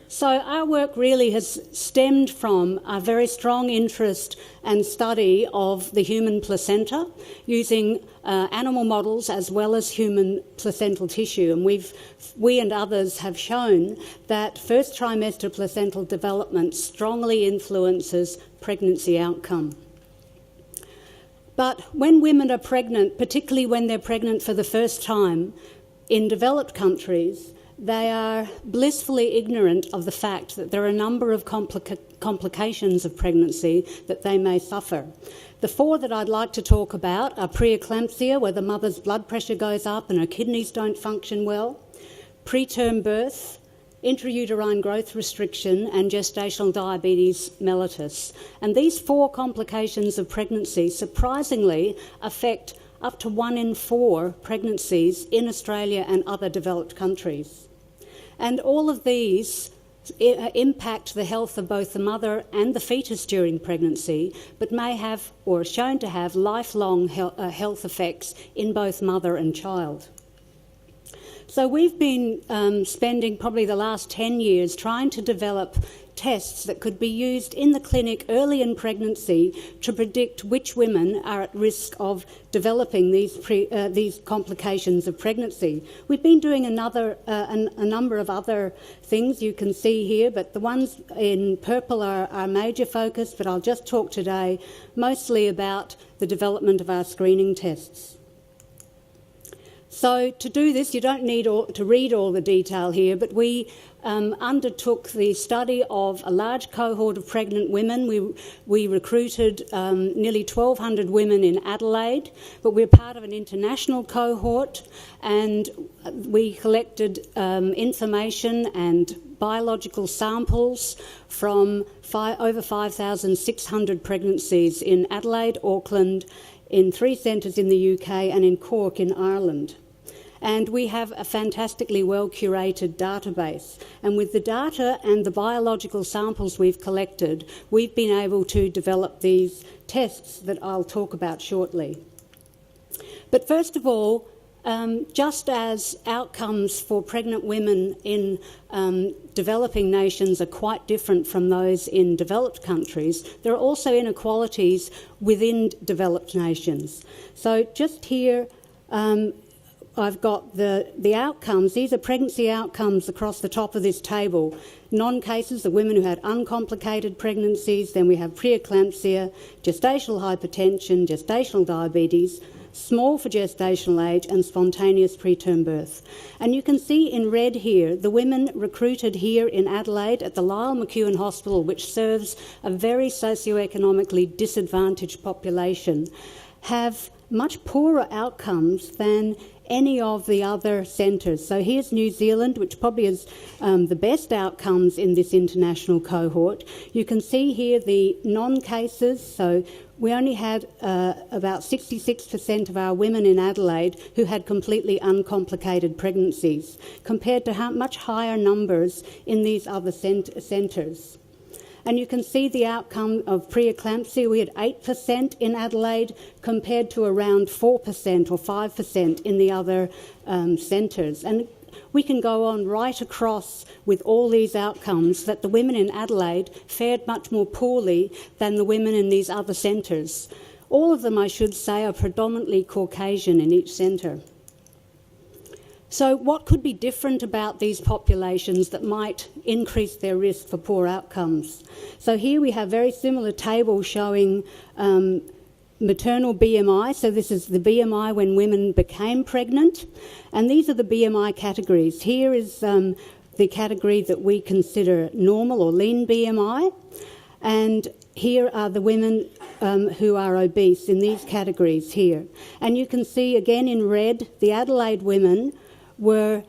So our work really has stemmed from a very strong interest and study of the human placenta using animal models as well as human placental tissue. And we and others have shown that first trimester placental development strongly influences pregnancy outcome. But when women are pregnant, particularly when they're pregnant for the first time, in developed countries, they are blissfully ignorant of the fact that there are a number of complications of pregnancy that they may suffer. The four that I'd like to talk about are preeclampsia, where the mother's blood pressure goes up and her kidneys don't function well, preterm birth, intrauterine growth restriction, and gestational diabetes mellitus. And these four complications of pregnancy surprisingly affect up to 1 in 4 pregnancies in Australia and other developed countries. And all of these impact the health of both the mother and the fetus during pregnancy, but may have, or are shown to have, lifelong health effects in both mother and child. So we've been spending probably the last 10 years trying to develop tests that could be used in the clinic early in pregnancy to predict which women are at risk of developing these complications of pregnancy. We've been doing a number of other things you can see here, but the ones in purple are our major focus, but I'll just talk today mostly about the development of our screening tests. So to do this, you don't need to read all the detail here, but we undertook the study of a large cohort of pregnant women. We recruited nearly 1,200 women in Adelaide, but we're part of an international cohort, and we collected information and biological samples from over 5,600 pregnancies in Adelaide, Auckland, in 3 centres in the UK, and in Cork in Ireland. And we have a fantastically well-curated database. And with the data and the biological samples we've collected, we've been able to develop these tests that I'll talk about shortly. But first of all, just as outcomes for pregnant women in developing nations are quite different from those in developed countries, there are also inequalities within developed nations. So just here, I've got the outcomes. These are pregnancy outcomes across the top of this table. Non-cases, the women who had uncomplicated pregnancies, then we have preeclampsia, gestational hypertension, gestational diabetes, small for gestational age, and spontaneous preterm birth. And you can see in red here, the women recruited here in Adelaide at the Lyell McEwan Hospital, which serves a very socioeconomically disadvantaged population, have much poorer outcomes than any of the other centres. So here's New Zealand, which probably has the best outcomes in this international cohort. You can see here the non-cases. So we only had about 66% of our women in Adelaide who had completely uncomplicated pregnancies, compared to much higher numbers in these other centres. And you can see the outcome of preeclampsia. We had 8% in Adelaide compared to around 4% or 5% in the other centres. And we can go on right across with all these outcomes that the women in Adelaide fared much more poorly than the women in these other centres. All of them, I should say, are predominantly Caucasian in each centre. So what could be different about these populations that might increase their risk for poor outcomes? So here we have very similar tables showing maternal BMI. So this is the BMI when women became pregnant. And these are the BMI categories. Here is the category that we consider normal or lean BMI. And here are the women who are obese in these categories here. And you can see again in red, the Adelaide women were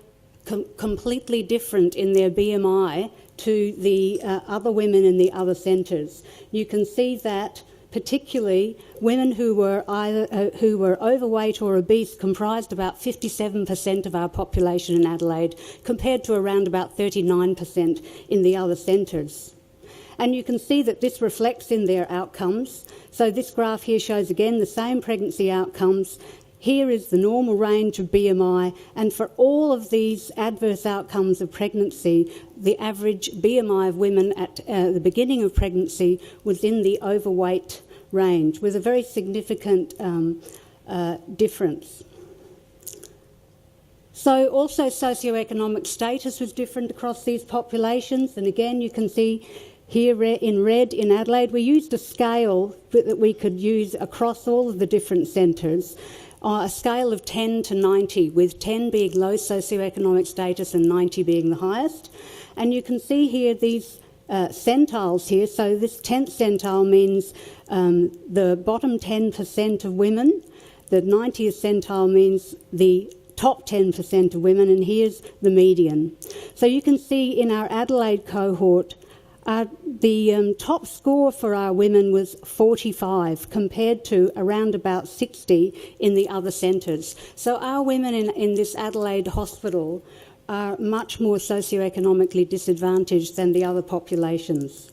completely different in their BMI to the other women in the other centres. You can see that particularly women who were overweight or obese comprised about 57% of our population in Adelaide, compared to around about 39% in the other centres. And you can see that this reflects in their outcomes. So this graph here shows again the same pregnancy outcomes. Here is the normal range of BMI, and for all of these adverse outcomes of pregnancy, the average BMI of women at the beginning of pregnancy was in the overweight range, with a very significant difference. So also socioeconomic status was different across these populations, and again you can see here in red in Adelaide we used a scale that we could use across all of the different centres, a scale of 10 to 90, with 10 being low socioeconomic status and 90 being the highest. And you can see here these centiles here. So this 10th centile means the bottom 10% of women. The 90th centile means the top 10% of women, and here's the median. So you can see in our Adelaide cohort, the top score for our women was 45 compared to around about 60 in the other centres. So our women in this Adelaide hospital are much more socioeconomically disadvantaged than the other populations.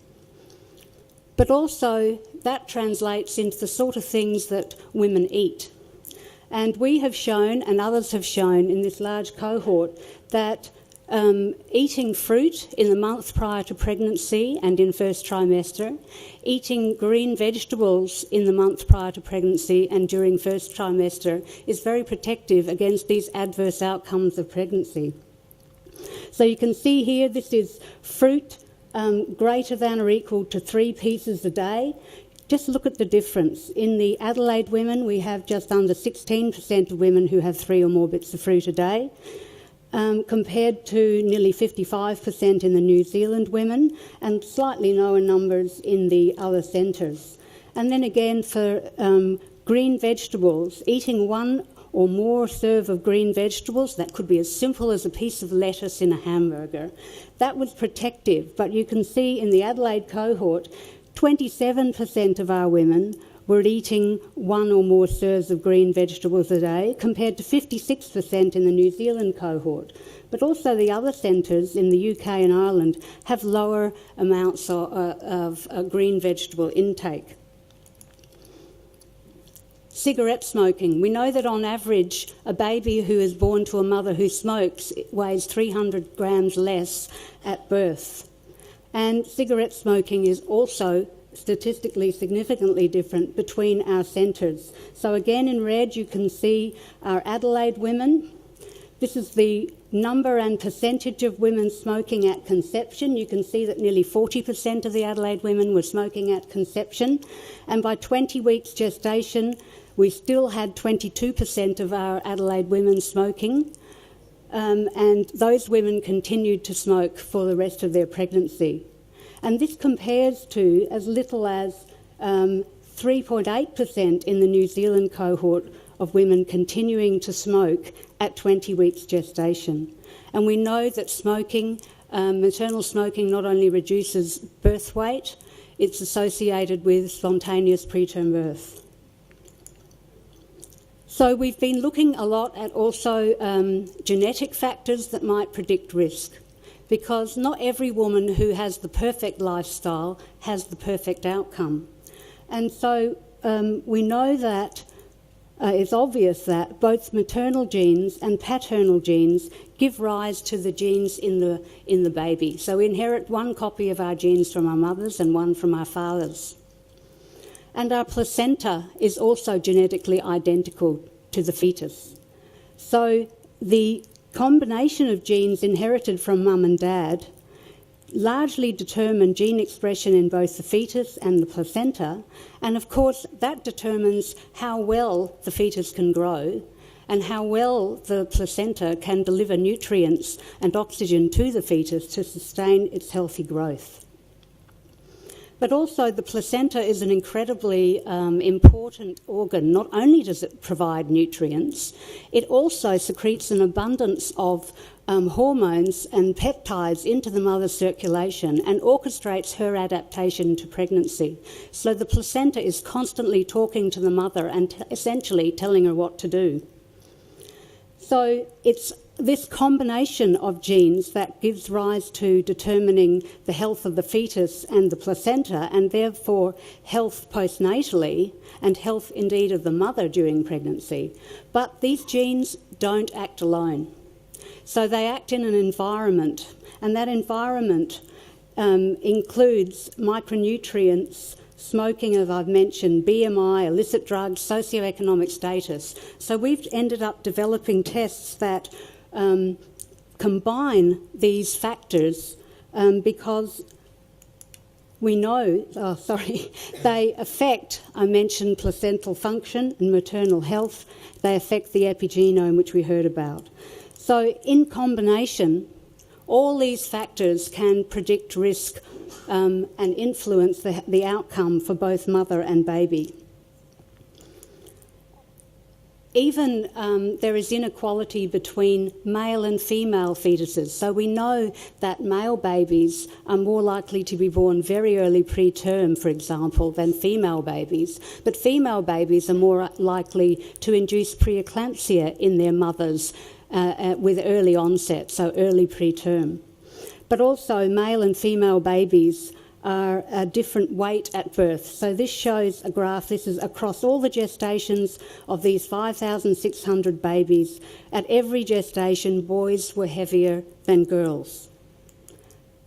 But also that translates into the sort of things that women eat. And we have shown, and others have shown in this large cohort, that eating fruit in the month prior to pregnancy and in first trimester, eating green vegetables in the month prior to pregnancy and during first trimester is very protective against these adverse outcomes of pregnancy. So you can see here this is fruit greater than or equal to 3 pieces a day. Just look at the difference. In the Adelaide women, we have just under 16% of women who have 3 or more bits of fruit a day, compared to nearly 55% in the New Zealand women and slightly lower numbers in the other centres. And then again for green vegetables, eating 1 or more serve of green vegetables, that could be as simple as a piece of lettuce in a hamburger, that was protective. But you can see in the Adelaide cohort, 27% of our women were eating 1 or more serves of green vegetables a day, compared to 56% in the New Zealand cohort. But also the other centres in the UK and Ireland have lower amounts of green vegetable intake. Cigarette smoking. We know that on average a baby who is born to a mother who smokes weighs 300 grams less at birth. And cigarette smoking is also statistically significantly different between our centres. So again in red you can see our Adelaide women. This is the number and percentage of women smoking at conception. You can see that nearly 40% of the Adelaide women were smoking at conception, and by 20 weeks gestation we still had 22% of our Adelaide women smoking, and those women continued to smoke for the rest of their pregnancy. And this compares to as little as 3.8% in the New Zealand cohort of women continuing to smoke at 20 weeks gestation. And we know that smoking, maternal smoking, not only reduces birth weight, it's associated with spontaneous preterm birth. So we've been looking a lot at also genetic factors that might predict risk, because not every woman who has the perfect lifestyle has the perfect outcome. And so we know that it's obvious that both maternal genes and paternal genes give rise to the genes in the baby. So we inherit 1 copy of our genes from our mothers and 1 from our fathers. And our placenta is also genetically identical to the fetus. So the combination of genes inherited from mum and dad largely determine gene expression in both the fetus and the placenta, and of course that determines how well the fetus can grow and how well the placenta can deliver nutrients and oxygen to the fetus to sustain its healthy growth. But also the placenta is an incredibly important organ. Not only does it provide nutrients, it also secretes an abundance of hormones and peptides into the mother's circulation and orchestrates her adaptation to pregnancy. So the placenta is constantly talking to the mother and essentially telling her what to do. So it's this combination of genes that gives rise to determining the health of the fetus and the placenta, and therefore health postnatally and health indeed of the mother during pregnancy. But these genes don't act alone. So they act in an environment, and that environment includes micronutrients, smoking, as I've mentioned, BMI, illicit drugs, socioeconomic status. So we've ended up developing tests that combine these factors because we know, they affect, I mentioned, placental function and maternal health. They affect the epigenome, which we heard about. So in combination, all these factors can predict risk and influence the outcome for both mother and baby. Even there is inequality between male and female fetuses. So we know that male babies are more likely to be born very early preterm, for example, than female babies. But female babies are more likely to induce preeclampsia in their mothers with early onset, so early preterm. But also male and female babies are a different weight at birth. So this shows a graph. This is across all the gestations of these 5,600 babies. At every gestation, boys were heavier than girls.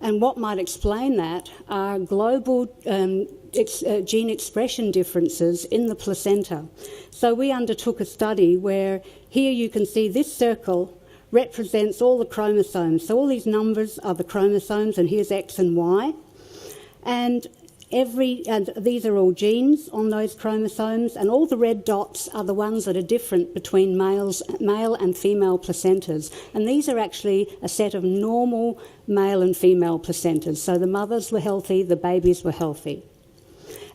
And what might explain that are global gene expression differences in the placenta. So we undertook a study where here you can see this circle represents all the chromosomes. So all these numbers are the chromosomes, and here's X and Y. And these are all genes on those chromosomes, and all the red dots are the ones that are different between male and female placentas. And these are actually a set of normal male and female placentas. So the mothers were healthy, the babies were healthy.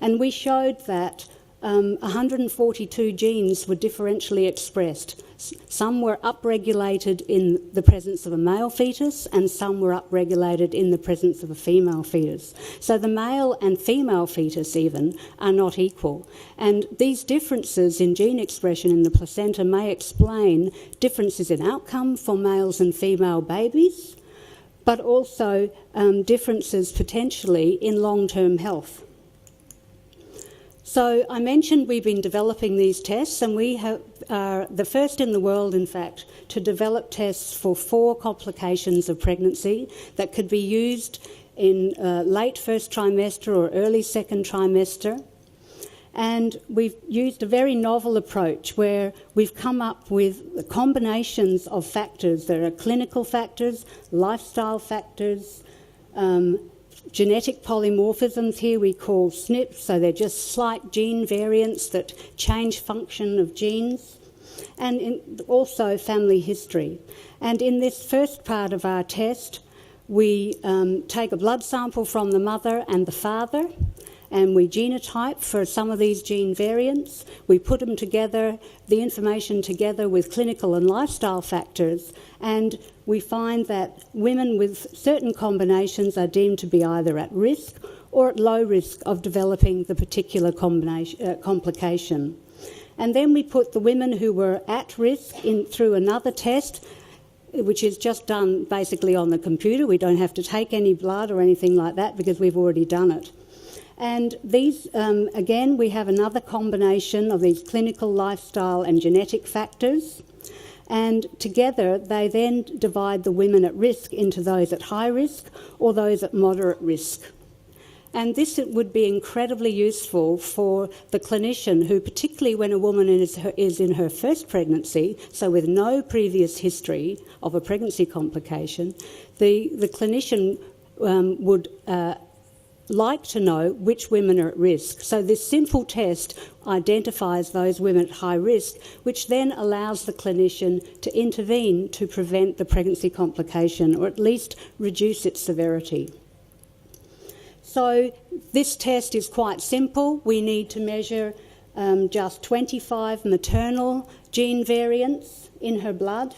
And we showed that 142 genes were differentially expressed. Some were upregulated in the presence of a male fetus, and some were upregulated in the presence of a female fetus. So the male and female fetus even are not equal. And these differences in gene expression in the placenta may explain differences in outcome for males and female babies, but also differences potentially in long-term health. So I mentioned we've been developing these tests, and we are the first in the world, in fact, to develop tests for 4 complications of pregnancy that could be used in late first trimester or early second trimester. And we've used a very novel approach where we've come up with combinations of factors. There are clinical factors, lifestyle factors, genetic polymorphisms here we call SNPs, so they're just slight gene variants that change function of genes, and also family history. And in this first part of our test, we take a blood sample from the mother and the father, and we genotype for some of these gene variants. We put them together, the information together with clinical and lifestyle factors, and we find that women with certain combinations are deemed to be either at risk or at low risk of developing the particular complication. And then we put the women who were at risk through another test, which is just done basically on the computer. We don't have to take any blood or anything like that because we've already done it. And these, again, we have another combination of these clinical, lifestyle and genetic factors. And together they then divide the women at risk into those at high risk or those at moderate risk. And this would be incredibly useful for the clinician who, particularly when a woman is in her first pregnancy, so with no previous history of a pregnancy complication, the clinician would like to know which women are at risk. So this simple test identifies those women at high risk, which then allows the clinician to intervene to prevent the pregnancy complication or at least reduce its severity. So this test is quite simple. We need to measure just 25 maternal gene variants in her blood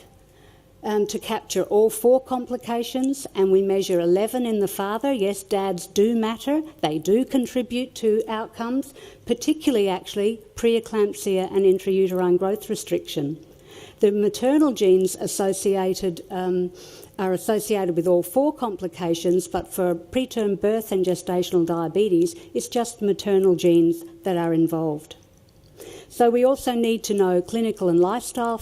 to capture all 4 complications, and we measure 11 in the father. Yes, dads do matter. They do contribute to outcomes, particularly actually preeclampsia and intrauterine growth restriction. The maternal genes are associated with all 4 complications, but for preterm birth and gestational diabetes, it's just maternal genes that are involved. So we also need to know clinical and lifestyle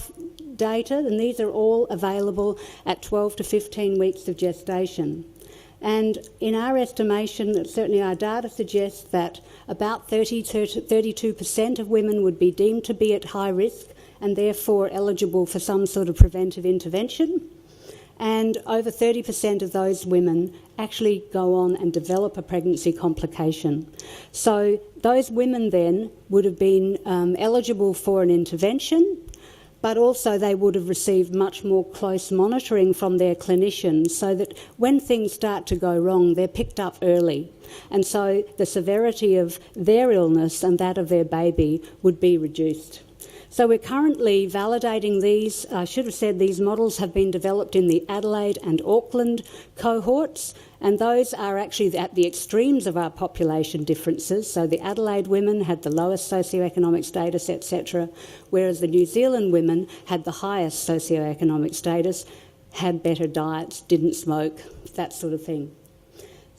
data, and these are all available at 12 to 15 weeks of gestation. And in our estimation, certainly our data suggests that about 32% of women would be deemed to be at high risk and therefore eligible for some sort of preventive intervention. And over 30% of those women actually go on and develop a pregnancy complication. So those women then would have been eligible for an intervention, but also they would have received much more close monitoring from their clinicians so that when things start to go wrong, they're picked up early. And so the severity of their illness and that of their baby would be reduced. So we're currently validating these. I should have said these models have been developed in the Adelaide and Auckland cohorts, and those are actually at the extremes of our population differences. So the Adelaide women had the lowest socioeconomic status, etc., whereas the New Zealand women had the highest socioeconomic status, had better diets, didn't smoke, that sort of thing.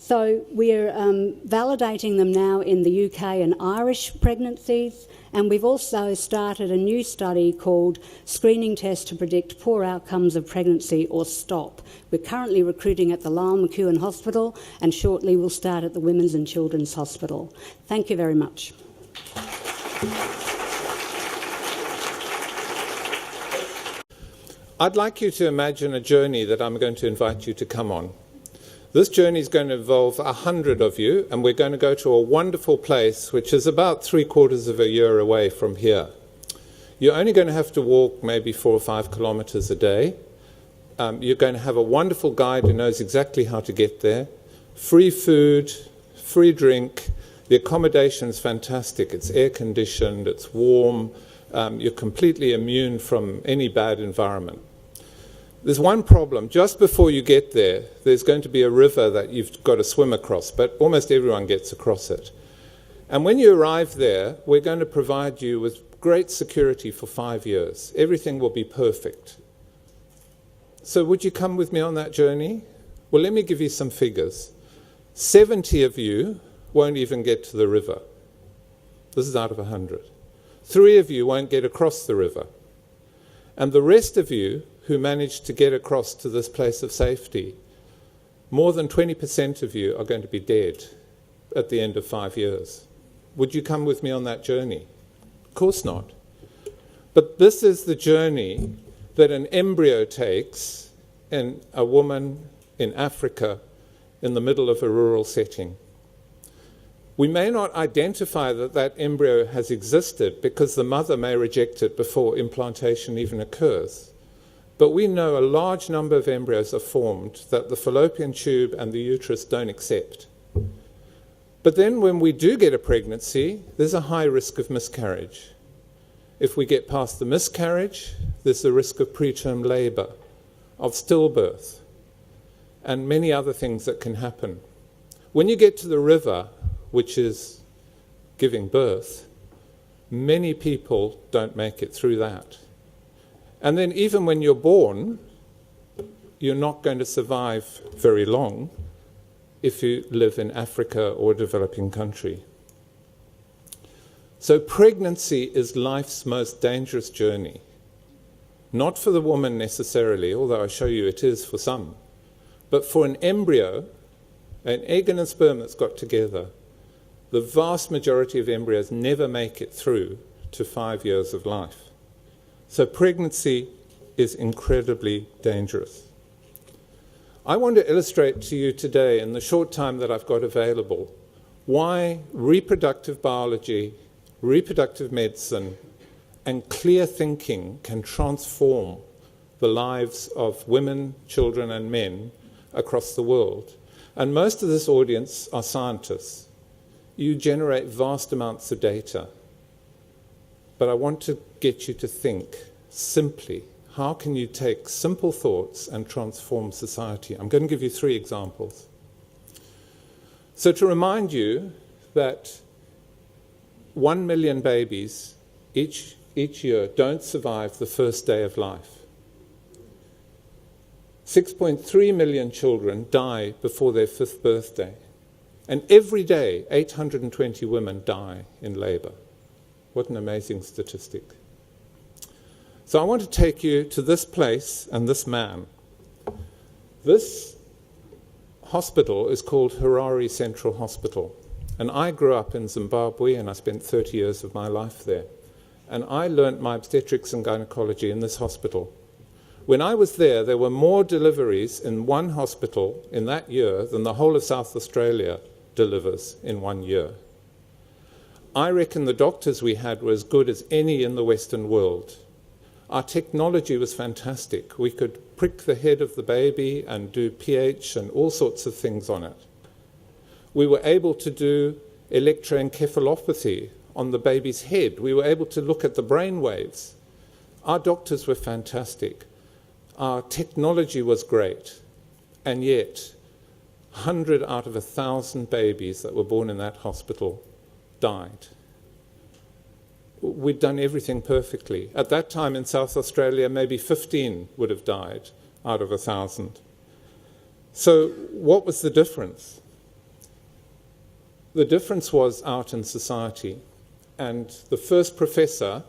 So we're validating them now in the UK and Irish pregnancies, and we've also started a new study called Screening Test to Predict Poor Outcomes of Pregnancy, or STOP. We're currently recruiting at the Lyell McEwin Hospital, and shortly we'll start at the Women's and Children's Hospital. Thank you very much. I'd like you to imagine a journey that I'm going to invite you to come on. This journey is going to involve 100 of you, and we're going to go to a wonderful place which is about 3/4 of a year away from here. You're only going to have to walk maybe 4 or 5 kilometres a day. You're going to have a wonderful guide who knows exactly how to get there. Free food, free drink. The accommodation is fantastic. It's air-conditioned, it's warm. You're completely immune from any bad environment. There's one problem. Just before you get there, there's going to be a river that you've got to swim across, but almost everyone gets across it. And when you arrive there, we're going to provide you with great security for 5 years. Everything will be perfect. So would you come with me on that journey? Well, let me give you some figures. 70 of you won't even get to the river. This is out of 100. 3 of you won't get across the river. And the rest of you who managed to get across to this place of safety, more than 20% of you are going to be dead at the end of 5 years. Would you come with me on that journey? Of course not. But this is the journey that an embryo takes in a woman in Africa in the middle of a rural setting. We may not identify that that embryo has existed because the mother may reject it before implantation even occurs. But we know a large number of embryos are formed that the fallopian tube and the uterus don't accept. But then when we do get a pregnancy, there's a high risk of miscarriage. If we get past the miscarriage, there's the risk of preterm labour, of stillbirth, and many other things that can happen. When you get to the river, which is giving birth, many people don't make it through that. And then even when you're born, you're not going to survive very long if you live in Africa or a developing country. So pregnancy is life's most dangerous journey. Not for the woman necessarily, although I show you it is for some, but for an embryo, an egg and a sperm that's got together, the vast majority of embryos never make it through to 5 years of life. So pregnancy is incredibly dangerous. I want to illustrate to you today, in the short time that I've got available, why reproductive biology, reproductive medicine, and clear thinking can transform the lives of women, children, and men across the world. And most of this audience are scientists. You generate vast amounts of data. But I want to get you to think simply. How can you take simple thoughts and transform society? I'm going to give you 3 examples. So to remind you that 1 million babies each each year don't survive the first day of life. 6.3 million children die before their 5th birthday. And every day, 820 women die in labour. What an amazing statistic. So I want to take you to this place and this man. This hospital is called Harare Central Hospital. And I grew up in Zimbabwe, and I spent 30 years of my life there. And I learnt my obstetrics and gynecology in this hospital. When I was there, there were more deliveries in one hospital in that year than the whole of South Australia delivers in 1 year. I reckon the doctors we had were as good as any in the Western world. Our technology was fantastic. We could prick the head of the baby and do pH and all sorts of things on it. We were able to do electroencephalopathy on the baby's head. We were able to look at the brain waves. Our doctors were fantastic. Our technology was great. And yet, 100 out of 1,000 babies that were born in that hospital died. We'd done everything perfectly. At that time in South Australia, maybe 15 would have died out of 1,000. So what was the difference? The difference was out in society. And the first professor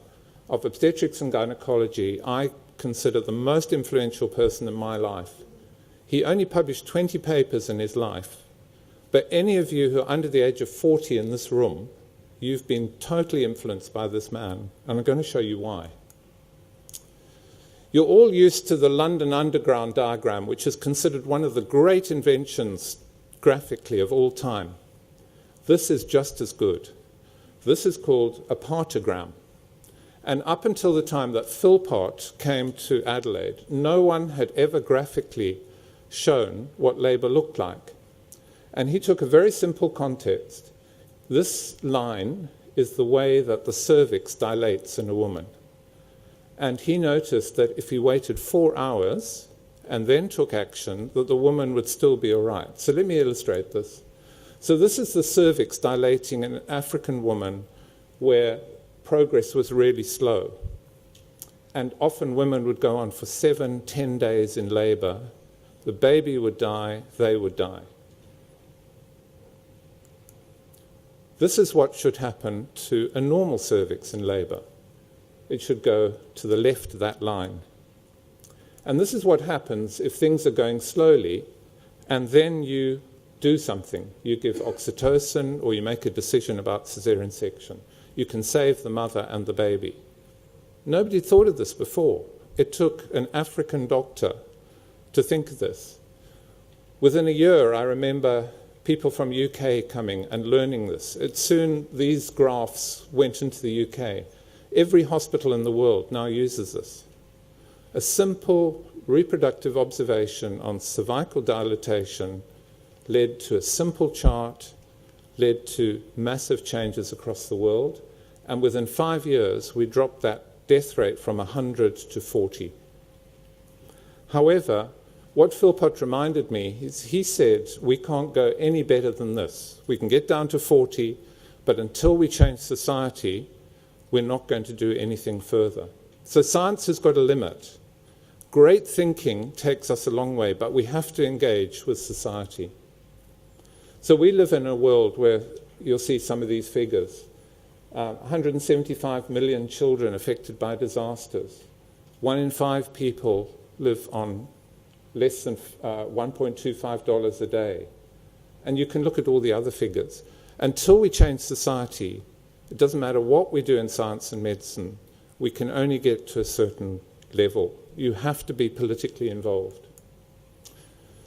of obstetrics and gynecology, I consider the most influential person in my life. He only published 20 papers in his life. But any of you who are under the age of 40 in this room, you've been totally influenced by this man, and I'm going to show you why. You're all used to the London Underground diagram, which is considered one of the great inventions graphically of all time. This is just as good. This is called a partogram. And up until the time that Philpott came to Adelaide, no one had ever graphically shown what labour looked like. And he took a very simple context. This line is the way that the cervix dilates in a woman. And he noticed that if he waited 4 hours and then took action, that the woman would still be all right. So let me illustrate this. So this is the cervix dilating in an African woman where progress was really slow. And often women would go on for 7-10 days in labour. The baby would die, they would die. This is what should happen to a normal cervix in labour. It should go to the left of that line. And this is what happens if things are going slowly and then you do something. You give oxytocin or you make a decision about caesarean section. You can save the mother and the baby. Nobody thought of this before. It took an African doctor to think of this. Within a year, I remember people from UK coming and learning this. Soon these graphs went into the UK. Every hospital in the world now uses this. A simple reproductive observation on cervical dilatation led to a simple chart, led to massive changes across the world, and within 5 years we dropped that death rate from 100 to 40. However, what Philpott reminded me is he said, we can't go any better than this. We can get down to 40, but until we change society, we're not going to do anything further. So science has got a limit. Great thinking takes us a long way, but we have to engage with society. So we live in a world where you'll see some of these figures. 175 million children affected by disasters. 1 in 5 people live on less than $1.25 a day. And you can look at all the other figures. Until we change society, it doesn't matter what we do in science and medicine, we can only get to a certain level. You have to be politically involved.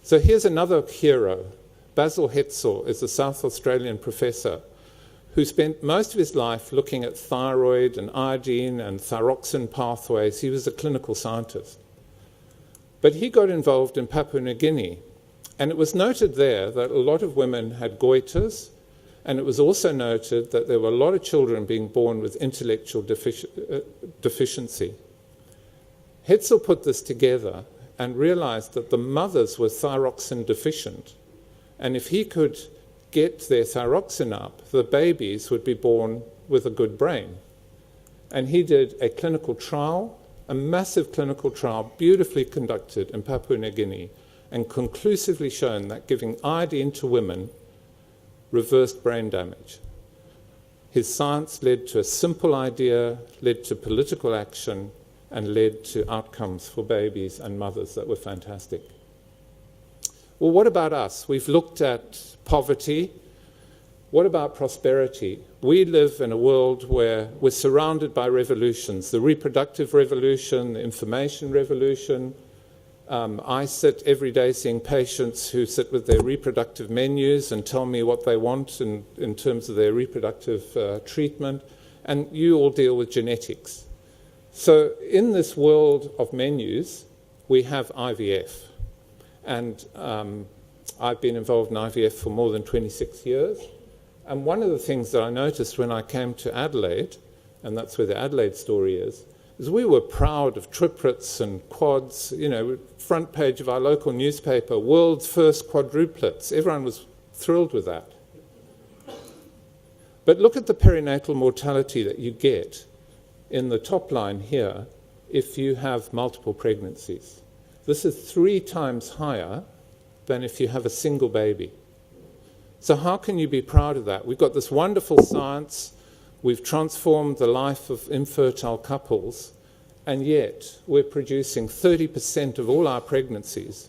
So here's another hero. Basil Hetzel is a South Australian professor who spent most of his life looking at thyroid and iodine and thyroxine pathways. He was a clinical scientist. But he got involved in Papua New Guinea, and it was noted there that a lot of women had goiters, and it was also noted that there were a lot of children being born with intellectual deficiency. Hetzel put this together and realized that the mothers were thyroxine deficient, and if he could get their thyroxine up, the babies would be born with a good brain. And he did a clinical trial, a massive clinical trial, beautifully conducted in Papua New Guinea, and conclusively shown that giving iodine to women reversed brain damage. His science led to a simple idea, led to political action, and led to outcomes for babies and mothers that were fantastic. Well, what about us? We've looked at poverty. What about prosperity? We live in a world where we're surrounded by revolutions, the reproductive revolution, the information revolution. I sit every day seeing patients who sit with their reproductive menus and tell me what they want in terms of their reproductive treatment, and you all deal with genetics. So in this world of menus, we have IVF, and I've been involved in IVF for more than 26 years. And one of the things that I noticed when I came to Adelaide, and that's where the Adelaide story is we were proud of triplets and quads, front page of our local newspaper, world's first quadruplets. Everyone was thrilled with that. But look at the perinatal mortality that you get in the top line here if you have multiple pregnancies. This is 3 times higher than if you have a single baby. So how can you be proud of that? We've got this wonderful science. We've transformed the life of infertile couples, and yet we're producing 30% of all our pregnancies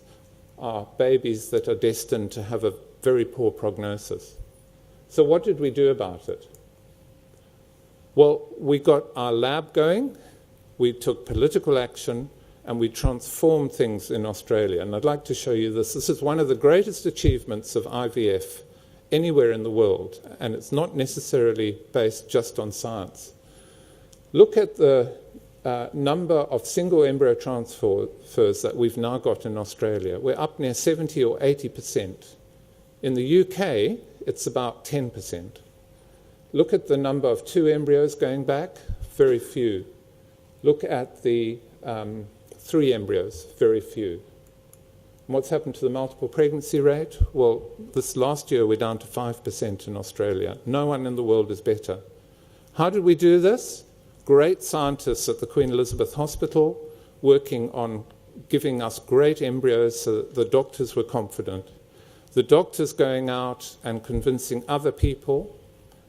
are babies that are destined to have a very poor prognosis. So what did we do about it? Well, we got our lab going, we took political action, and we transformed things in Australia. And I'd like to show you this. This is one of the greatest achievements of IVF anywhere in the world, and it's not necessarily based just on science. Look at the number of single embryo transfers that we've now got in Australia. We're up near 70 or 80%. In the UK, it's about 10%. Look at the number of 2 embryos going back, very few. Look at the 3 embryos, very few. And what's happened to the multiple pregnancy rate? Well, this last year we're down to 5% in Australia. No one in the world is better. How did we do this? Great scientists at the Queen Elizabeth Hospital working on giving us great embryos so that the doctors were confident. The doctors going out and convincing other people.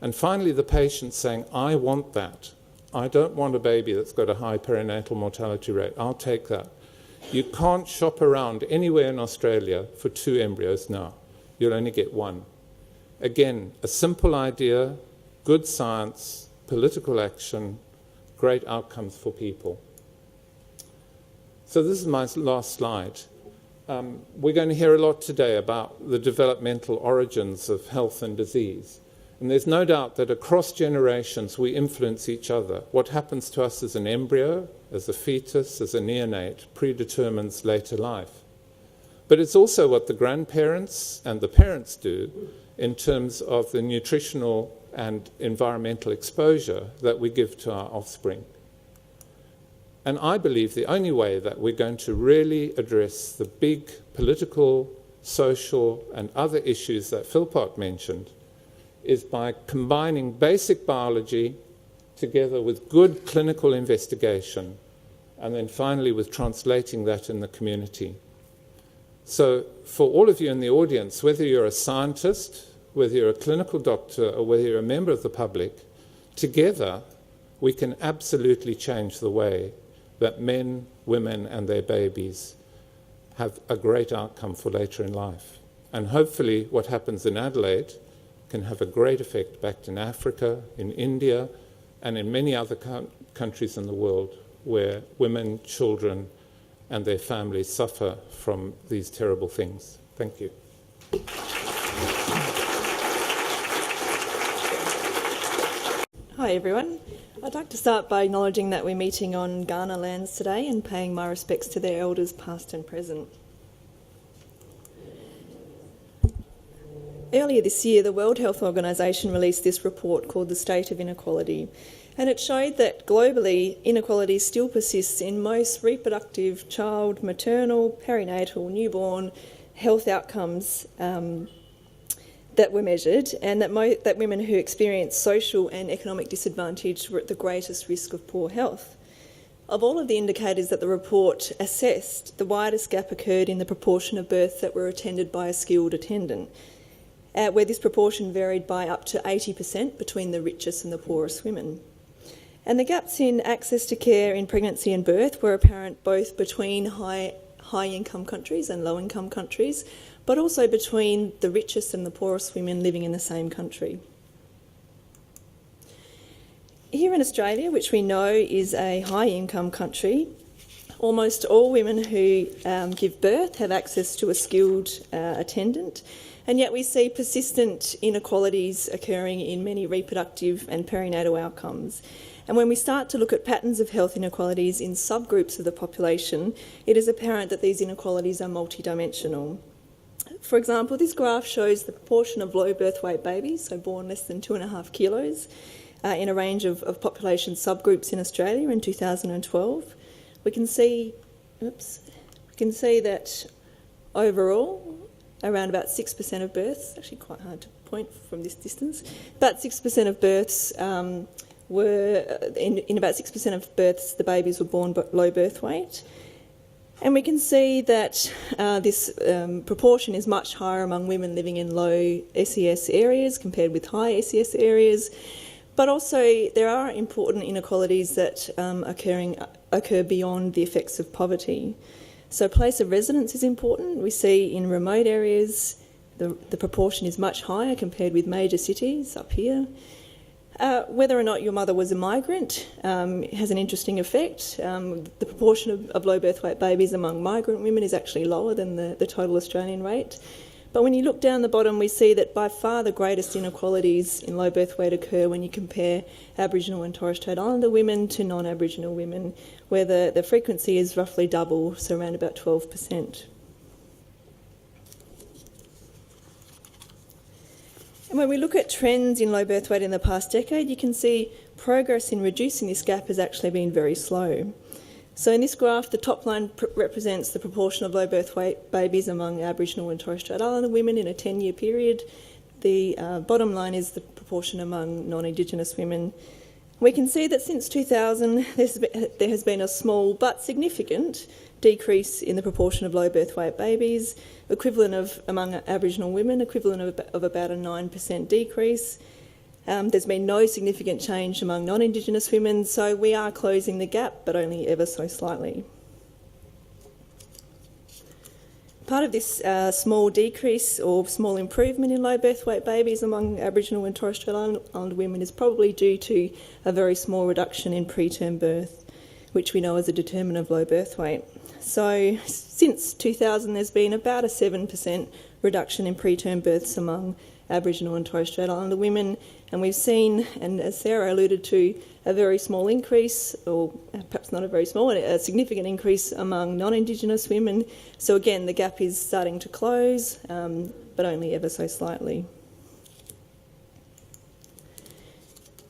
And finally the patients saying, I want that. I don't want a baby that's got a high perinatal mortality rate. I'll take that. You can't shop around anywhere in Australia for 2 embryos now. You'll only get 1. Again, a simple idea, good science, political action, great outcomes for people. So this is my last slide. We're going to hear a lot today about the developmental origins of health and disease. And there's no doubt that across generations we influence each other. What happens to us as an embryo, as a fetus, as a neonate, predetermines later life. But it's also what the grandparents and the parents do in terms of the nutritional and environmental exposure that we give to our offspring. And I believe the only way that we're going to really address the big political, social, and other issues that Philpott mentioned is by combining basic biology together with good clinical investigation, and then finally with translating that in the community. So for all of you in the audience, whether you're a scientist, whether you're a clinical doctor, or whether you're a member of the public, together we can absolutely change the way that men, women, and their babies have a great outcome for later in life. And hopefully what happens in Adelaide can have a great effect back in Africa, in India, and in many other countries in the world where women, children, and their families suffer from these terrible things. Thank you. Hi everyone. I'd like to start by acknowledging that we're meeting on Kaurna lands today and paying my respects to their elders past and present. Earlier this year, the World Health Organization released this report called The State of Inequality, and it showed that globally inequality still persists in most reproductive, child, maternal, perinatal, newborn health outcomes that were measured, and that women who experienced social and economic disadvantage were at the greatest risk of poor health. Of all of the indicators that the report assessed, the widest gap occurred in the proportion of births that were attended by a skilled attendant, where this proportion varied by up to 80% between the richest and the poorest women. And the gaps in access to care in pregnancy and birth were apparent both between high-income countries and low-income countries, but also between the richest and the poorest women living in the same country. Here in Australia, which we know is a high-income country, almost all women who give birth have access to a skilled attendant, and yet we see persistent inequalities occurring in many reproductive and perinatal outcomes. And when we start to look at patterns of health inequalities in subgroups of the population, it is apparent that these inequalities are multidimensional. For example, this graph shows the proportion of low birth weight babies, so born less than 2.5 kilos, in a range of population subgroups in Australia in 2012. We can see that overall, around about 6% of births, actually quite hard to point from this distance, about 6% of births in about 6% of births, the babies were born low birth weight. And we can see that this proportion is much higher among women living in low SES areas compared with high SES areas. But also there are important inequalities that occur beyond the effects of poverty. So place of residence is important. We see in remote areas the proportion is much higher compared with major cities up here. Whether or not your mother was a migrant has an interesting effect. The proportion of low birth weight babies among migrant women is actually lower than the total Australian rate. But when you look down the bottom, we see that by far the greatest inequalities in low birth weight occur when you compare Aboriginal and Torres Strait Islander women to non-Aboriginal women, where the frequency is roughly double, so around about 12%. And when we look at trends in low birth weight in the past decade, you can see progress in reducing this gap has actually been very slow. So in this graph, the top line represents the proportion of low birth weight babies among Aboriginal and Torres Strait Islander women in a 10-year period. The bottom line is the proportion among non-Indigenous women. We can see that since 2000, there has been a small but significant decrease in the proportion of low birth weight babies, equivalent of, among Aboriginal women, equivalent of about a 9% decrease. There's been no significant change among non-Indigenous women, so we are closing the gap, but only ever so slightly. Part of this small decrease or small improvement in low birth weight babies among Aboriginal and Torres Strait Islander women is probably due to a very small reduction in preterm birth, which we know is a determinant of low birth weight. So since 2000, there's been about a 7% reduction in preterm births among Aboriginal and Torres Strait Islander women, and we've seen, and as Sarah alluded to, a very small increase, or perhaps not a very small, a significant increase among non-Indigenous women. So again, the gap is starting to close, but only ever so slightly.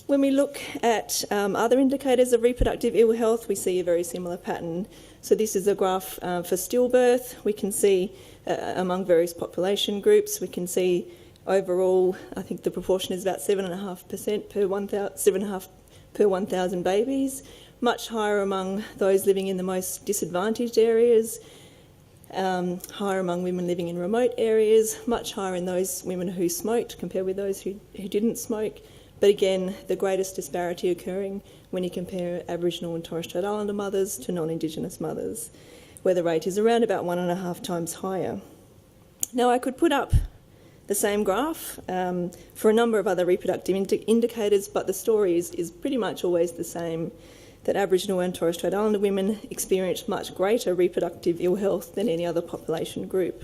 When we look at other indicators of reproductive ill health, we see a very similar pattern. So this is a graph for stillbirth. We can see among various population groups, we can see overall, I think the proportion is about 7.5% per 1,000 babies, much higher among those living in the most disadvantaged areas, higher among women living in remote areas, much higher in those women who smoked compared with those who didn't smoke. But again, the greatest disparity occurring when you compare Aboriginal and Torres Strait Islander mothers to non-Indigenous mothers, where the rate is around about 1.5 times higher. Now, I could put up the same graph for a number of other reproductive indicators, but the story is pretty much always the same, that Aboriginal and Torres Strait Islander women experience much greater reproductive ill health than any other population group.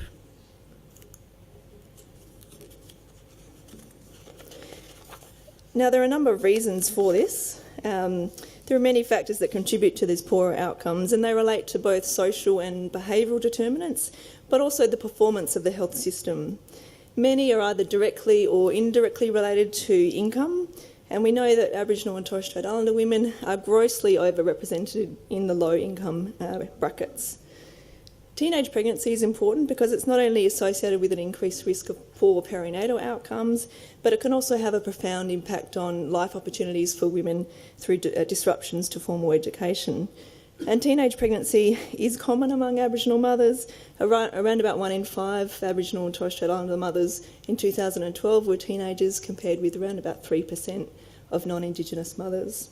Now, there are a number of reasons for this. There are many factors that contribute to these poorer outcomes, and they relate to both social and behavioural determinants, but also the performance of the health system. Many are either directly or indirectly related to income, and we know that Aboriginal and Torres Strait Islander women are grossly overrepresented in the low income brackets. Teenage pregnancy is important because it's not only associated with an increased risk of poor perinatal outcomes, but it can also have a profound impact on life opportunities for women through disruptions to formal education. And teenage pregnancy is common among Aboriginal mothers. Around about 1 in 5 Aboriginal and Torres Strait Islander mothers in 2012 were teenagers, compared with around about 3% of non-Indigenous mothers.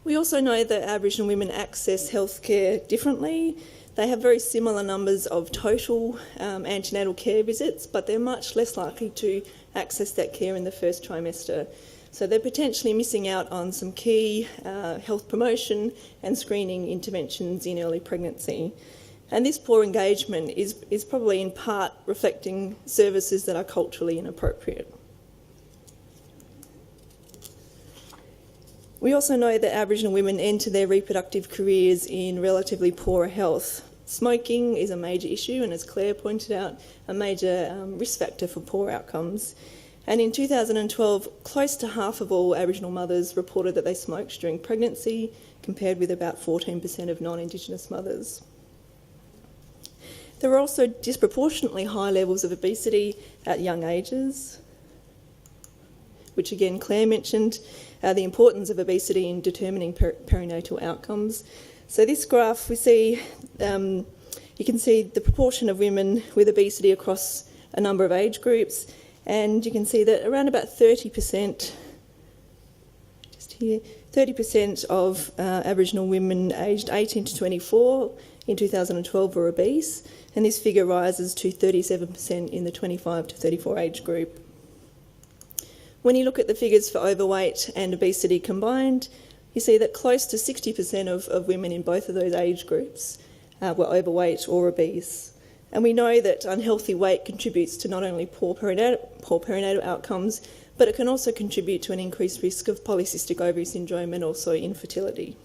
We also know that Aboriginal women access healthcare differently. They have very similar numbers of total antenatal care visits, but they're much less likely to access that care in the first trimester. So they're potentially missing out on some key health promotion and screening interventions in early pregnancy. And this poor engagement is probably in part reflecting services that are culturally inappropriate. We also know that Aboriginal women enter their reproductive careers in relatively poorer health. Smoking is a major issue, and as Claire pointed out, a major risk factor for poor outcomes. And in 2012, close to half of all Aboriginal mothers reported that they smoked during pregnancy, compared with about 14% of non-Indigenous mothers. There are also disproportionately high levels of obesity at young ages, which again Claire mentioned, the importance of obesity in determining perinatal outcomes. So this graph, we see, you can see the proportion of women with obesity across a number of age groups, and you can see that around about 30%, just here, 30% of Aboriginal women aged 18 to 24 in 2012 were obese, and this figure rises to 37% in the 25 to 34 age group. When you look at the figures for overweight and obesity combined, you see that close to 60% of women in both of those age groups were overweight or obese. And we know that unhealthy weight contributes to not only poor perinatal outcomes, but it can also contribute to an increased risk of polycystic ovary syndrome and also infertility.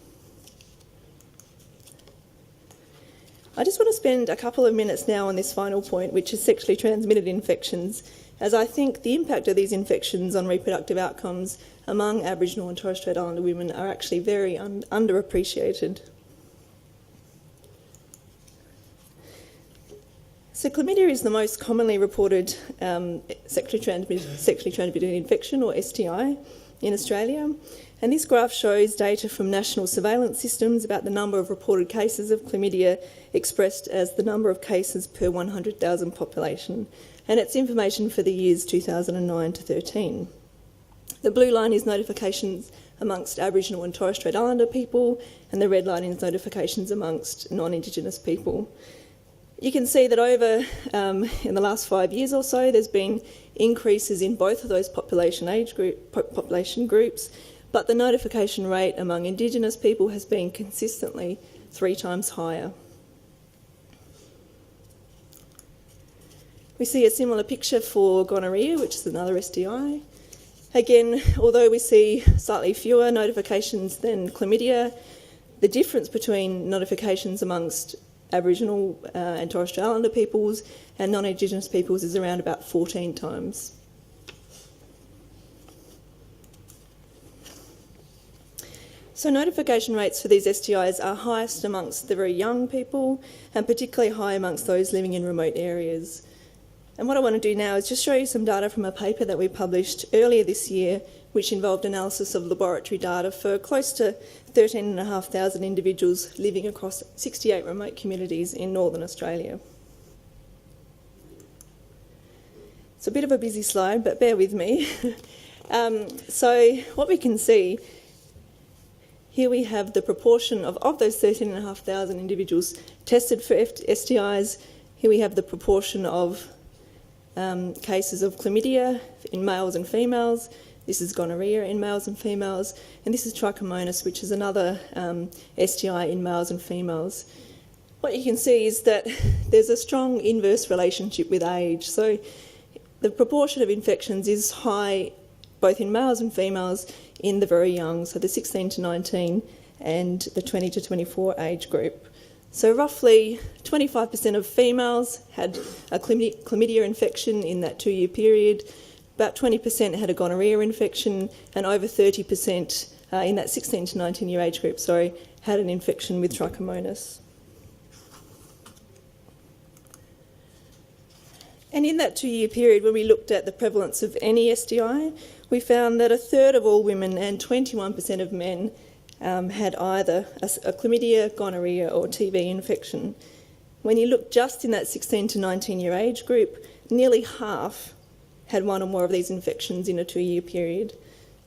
I just want to spend a couple of minutes now on this final point, which is sexually transmitted infections, as I think the impact of these infections on reproductive outcomes among Aboriginal and Torres Strait Islander women are actually very underappreciated. So chlamydia is the most commonly reported sexually transmitted infection, or STI, in Australia. And this graph shows data from national surveillance systems about the number of reported cases of chlamydia expressed as the number of cases per 100,000 population. And it's information for the years 2009 to 13. The blue line is notifications amongst Aboriginal and Torres Strait Islander people, and the red line is notifications amongst non-Indigenous people. You can see that over in the last 5 years or so, there's been increases in both of those population groups, but the notification rate among Indigenous people has been consistently 3 times higher. We see a similar picture for gonorrhoea, which is another STI. Again, although we see slightly fewer notifications than chlamydia, the difference between notifications amongst Aboriginal and Torres Strait Islander peoples and non-Indigenous peoples is around about 14 times. So notification rates for these STIs are highest amongst the very young people, and particularly high amongst those living in remote areas. And what I want to do now is just show you some data from a paper that we published earlier this year, which involved analysis of laboratory data for close to 13,500 individuals living across 68 remote communities in Northern Australia. It's a bit of a busy slide, but bear with me. So what we can see, here we have the proportion of those 13,500 individuals tested for STIs. Here we have the proportion of cases of chlamydia in males and females. This is gonorrhoea in males and females, and this is trichomonas, which is another STI in males and females. What you can see is that there's a strong inverse relationship with age. So the proportion of infections is high both in males and females in the very young, so the 16 to 19 and the 20 to 24 age group. So roughly 25% of females had a chlamydia infection in that 2-year period, about 20% had a gonorrhoea infection, and over 30% in that 16 to 19-year age group, had an infection with trichomonas. And in that 2-year period, when we looked at the prevalence of any STI, we found that a third of all women and 21% of men had either a chlamydia, gonorrhea or TB infection. When you look just in that 16 to 19-year age group, nearly half had one or more of these infections in a 2-year period.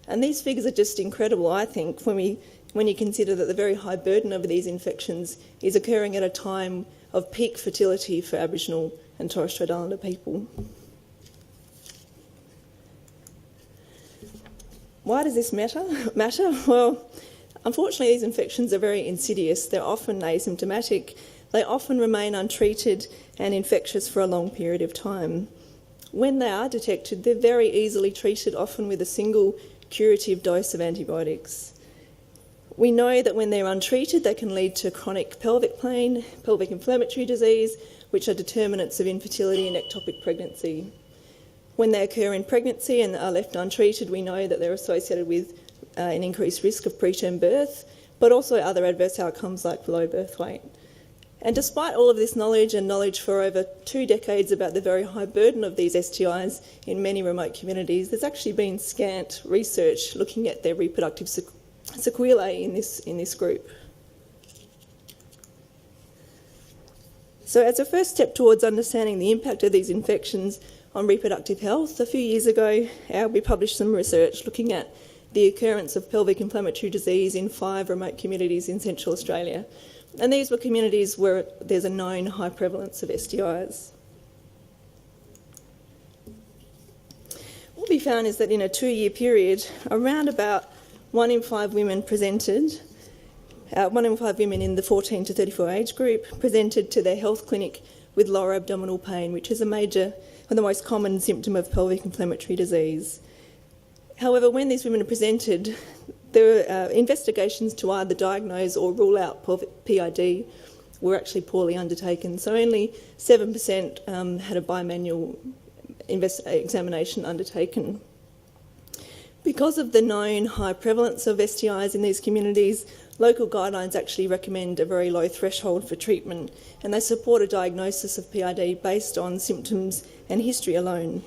And these figures are just incredible, I think, when you consider that the very high burden of these infections is occurring at a time of peak fertility for Aboriginal and Torres Strait Islander people. Why does this matter? Well, unfortunately, these infections are very insidious. They're often asymptomatic. They often remain untreated and infectious for a long period of time. When they are detected, they're very easily treated, often with a single curative dose of antibiotics. We know that when they're untreated, they can lead to chronic pelvic pain, pelvic inflammatory disease, which are determinants of infertility and ectopic pregnancy. When they occur in pregnancy and are left untreated, we know that they're associated with an increased risk of preterm birth, but also other adverse outcomes like low birth weight. And despite all of this knowledge and knowledge for over 2 decades about the very high burden of these STIs in many remote communities, there's actually been scant research looking at their reproductive sequelae in this group. So as a first step towards understanding the impact of these infections on reproductive health, a few years ago we published some research looking at the occurrence of pelvic inflammatory disease in 5 remote communities in Central Australia. And these were communities where there's a known high prevalence of STIs. What we found is that in a 2-year period, around about 1 in 5 women presented, 1 in 5 women in the 14 to 34 age group presented to their health clinic with lower abdominal pain, which is the most common symptom of pelvic inflammatory disease. However, when these women are presented, there were investigations to either diagnose or rule out PID were actually poorly undertaken. So only 7% had a bimanual examination undertaken. Because of the known high prevalence of STIs in these communities, local guidelines actually recommend a very low threshold for treatment, and they support a diagnosis of PID based on symptoms and history alone.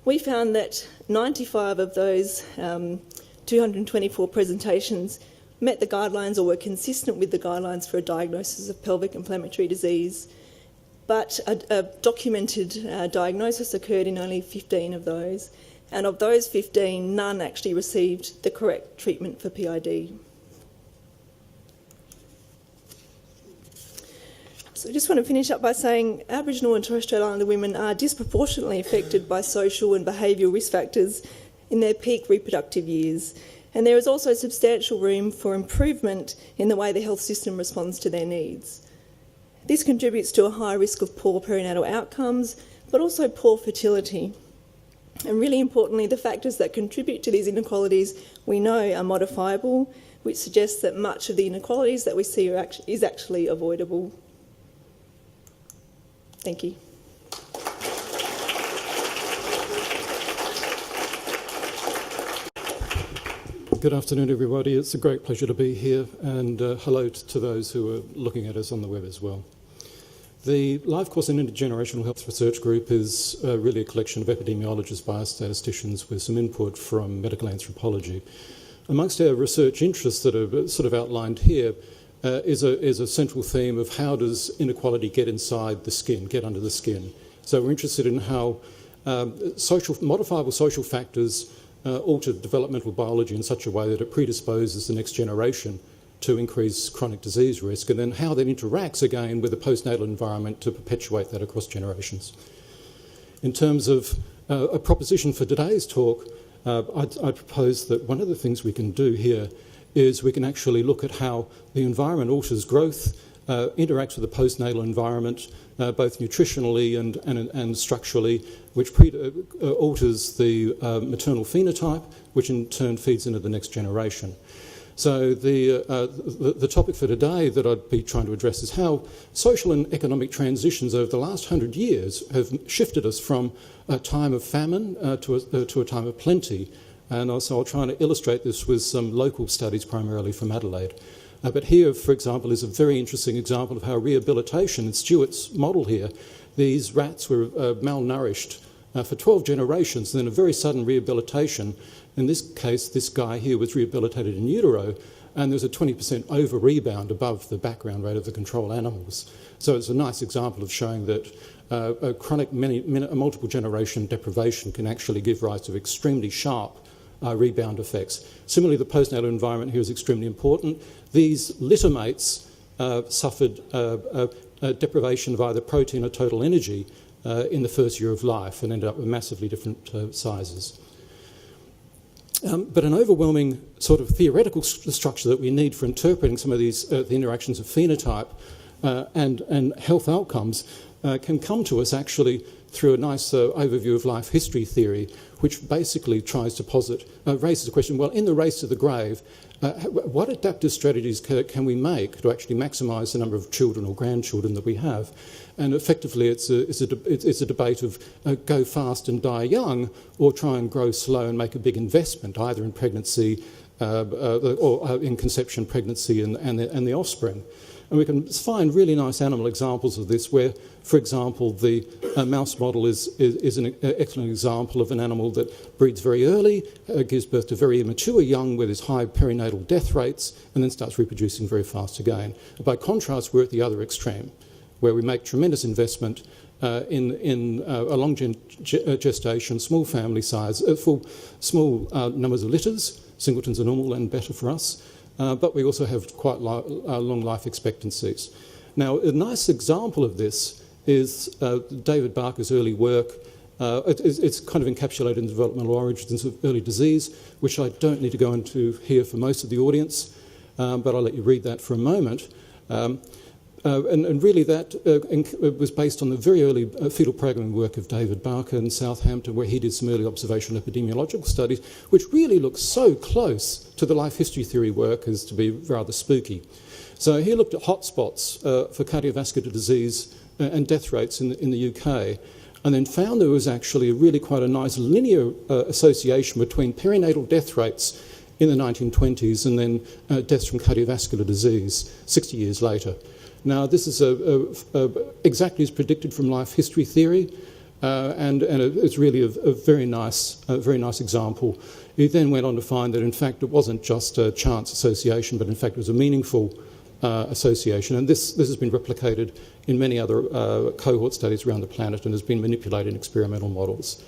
We found that 95 of those 224 presentations met the guidelines or were consistent with the guidelines for a diagnosis of pelvic inflammatory disease, but a documented diagnosis occurred in only 15 of those, and of those 15, none actually received the correct treatment for PID. So I just want to finish up by saying Aboriginal and Torres Strait Islander women are disproportionately affected by social and behavioural risk factors in their peak reproductive years, and there is also substantial room for improvement in the way the health system responds to their needs. This contributes to a high risk of poor perinatal outcomes, but also poor fertility. And really importantly, the factors that contribute to these inequalities we know are modifiable, which suggests that much of the inequalities that we see is actually avoidable. Thank you. Good afternoon, everybody. It's a great pleasure to be here, and hello to those who are looking at us on the web as well. The Life Course in Intergenerational Health Research Group is really a collection of epidemiologists, biostatisticians with some input from medical anthropology. Amongst our research interests that are sort of outlined here is a central theme of how does inequality get inside the skin, get under the skin. So we're interested in how modifiable social factors alter developmental biology in such a way that it predisposes the next generation to increase chronic disease risk, and then how that interacts again with the postnatal environment to perpetuate that across generations. In terms of a proposition for today's talk, I propose that one of the things we can do here is we can actually look at how the environment alters growth, interacts with the postnatal environment, both nutritionally and structurally, which alters the maternal phenotype, which in turn feeds into the next generation. So the topic for today that I'd be trying to address is how social and economic transitions over the last 100 years have shifted us from a time of famine to a time of plenty. And also I'll try to illustrate this with some local studies, primarily from Adelaide. But here, for example, is a very interesting example of how rehabilitation, in Stewart's model here, these rats were malnourished for 12 generations, and then a very sudden rehabilitation. In this case, this guy here was rehabilitated in utero, and there's a 20% over-rebound above the background rate of the control animals. So it's a nice example of showing that a chronic multiple generation deprivation can actually give rise to extremely sharp rebound effects. Similarly, the postnatal environment here is extremely important. These littermates suffered deprivation of either protein or total energy in the first year of life and ended up with massively different sizes. But an overwhelming sort of theoretical structure that we need for interpreting some of these the interactions of phenotype and health outcomes can come to us actually through a nice overview of life history theory, which basically tries to raises the question, well, in the race to the grave, what adaptive strategies can we make to actually maximise the number of children or grandchildren that we have? And effectively, it's a debate of go fast and die young, or try and grow slow and make a big investment, either in pregnancy or in conception, pregnancy, and the offspring. And we can find really nice animal examples of this where, for example, the mouse model is an excellent example of an animal that breeds very early, gives birth to very immature young with its high perinatal death rates, and then starts reproducing very fast again. By contrast, we're at the other extreme, where we make tremendous investment in a long gestation, small family size, full small numbers of litters. Singletons are normal and better for us. But we also have quite long life expectancies. Now, a nice example of this is David Barker's early work. It's kind of encapsulated in developmental origins of early disease, which I don't need to go into here for most of the audience, but I'll let you read that for a moment. And really that was based on the very early fetal programming work of David Barker in Southampton, where he did some early observational epidemiological studies, which really look so close to the life history theory work as to be rather spooky. So he looked at hotspots for cardiovascular disease and death rates in the UK, and then found there was actually really quite a nice linear association between perinatal death rates in the 1920s and then deaths from cardiovascular disease 60 years later. Now, this is exactly as predicted from life history theory, and it's really a very nice example. He then went on to find that, in fact, it wasn't just a chance association, but in fact it was a meaningful association. And this has been replicated in many other cohort studies around the planet and has been manipulated in experimental models.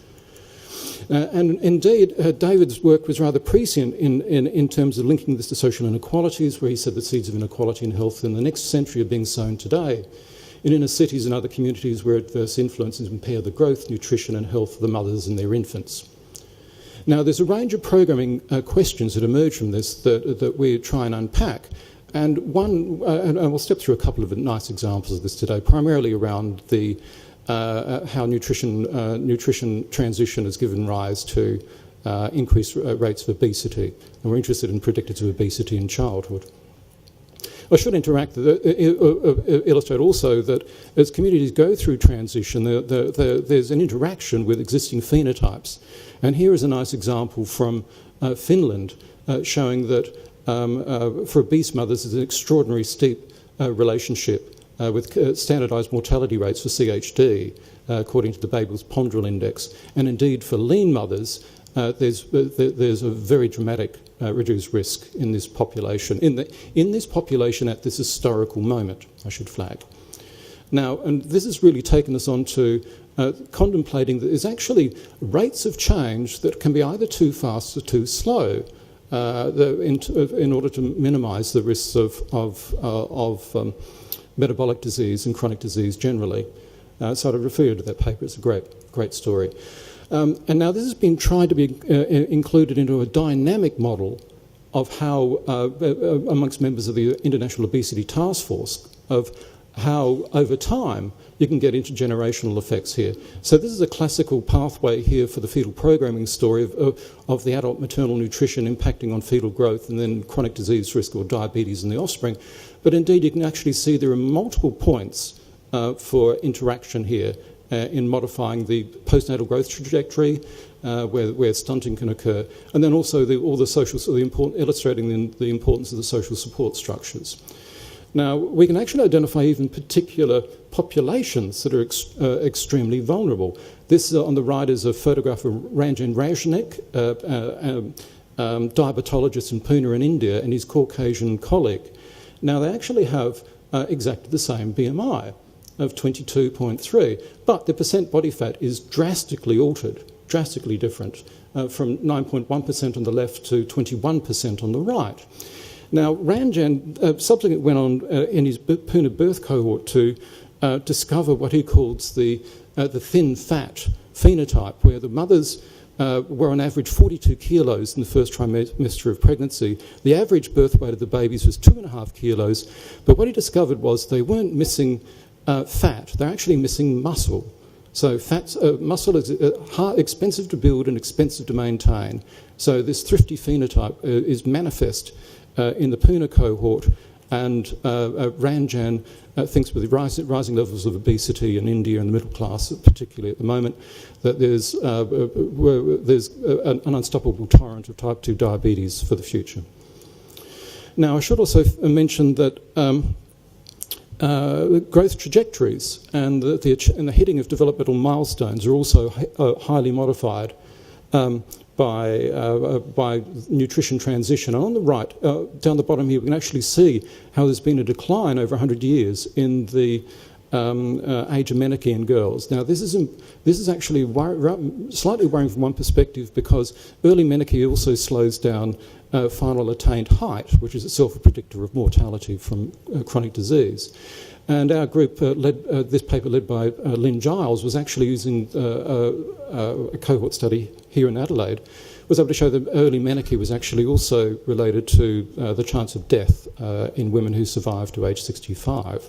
And indeed, David's work was rather prescient in terms of linking this to social inequalities, where he said the seeds of inequality in health in the next century are being sown today in inner cities and other communities where adverse influences impair the growth, nutrition and health of the mothers and their infants. Now, there's a range of programming questions that emerge from this that we try and unpack. And and we'll step through a couple of nice examples of this today, primarily around the how nutrition transition has given rise to increased rates of obesity. And we're interested in predictors of obesity in childhood. I should illustrate also that as communities go through transition, there's an interaction with existing phenotypes. And here is a nice example from Finland showing that for obese mothers there's an extraordinary steep relationship with standardised mortality rates for CHD, according to the Babel's Ponderal Index. And indeed, for lean mothers, there's a very dramatic reduced risk in this population, in this population at this historical moment, I should flag. Now, and this has really taken us on to contemplating that there's actually rates of change that can be either too fast or too slow in order to minimise the risks of metabolic disease and chronic disease generally. So I'd refer you to that paper. It's a great story. And now this has been tried to be included into a dynamic model of how, amongst members of the International Obesity Task Force, of how over time you can get intergenerational effects here. So this is a classical pathway here for the fetal programming story of the adult maternal nutrition impacting on fetal growth and then chronic disease risk or diabetes in the offspring. But indeed you can actually see there are multiple points for interaction here in modifying the postnatal growth trajectory, where stunting can occur, and then also illustrating the importance of the social support structures. Now, we can actually identify even particular populations that are extremely vulnerable. This on the right is a photograph of Ranjan Rajnik, diabetologist in Pune in India, and his Caucasian colleague. Now, they actually have exactly the same BMI of 22.3, but the percent body fat is drastically altered, drastically different, from 9.1% on the left to 21% on the right. Now, Ranjan subsequently went on in his Pune birth cohort to discover what he calls the thin fat phenotype, where the mothers were on average 42 kilos in the first trimester of pregnancy. The average birth weight of the babies was 2.5 kilos, but what he discovered was they weren't missing fat, they're actually missing muscle. So muscle is expensive to build and expensive to maintain. So this thrifty phenotype is manifest in the Pune cohort, and Ranjan thinks with the rising levels of obesity in India and the middle class, particularly at the moment, that there's an unstoppable torrent of type 2 diabetes for the future. Now, I should also mention that growth trajectories and the hitting of developmental milestones are also highly modified by nutrition transition. And on the right, down the bottom here, we can actually see how there's been a decline over 100 years in the age of menarche in girls. Now, this is actually slightly worrying from one perspective, because early menarche also slows down final attained height, which is itself a predictor of mortality from chronic disease. And our group, this paper led by Lynn Giles, was actually using a cohort study here in Adelaide, was able to show that early menarche was actually also related to the chance of death in women who survived to age 65.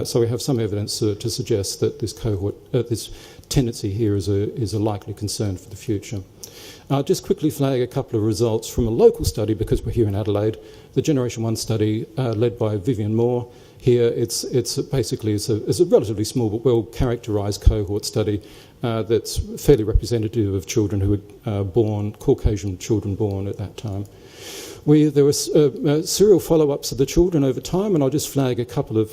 So we have some evidence to suggest that this cohort, this tendency here is a likely concern for the future. I'll just quickly flag a couple of results from a local study, because we're here in Adelaide. The Generation 1 study led by Vivian Moore. Here it's basically a relatively small but well-characterised cohort study that's fairly representative of children who were Caucasian children born at that time. There were serial follow-ups of the children over time, and I'll just flag a couple of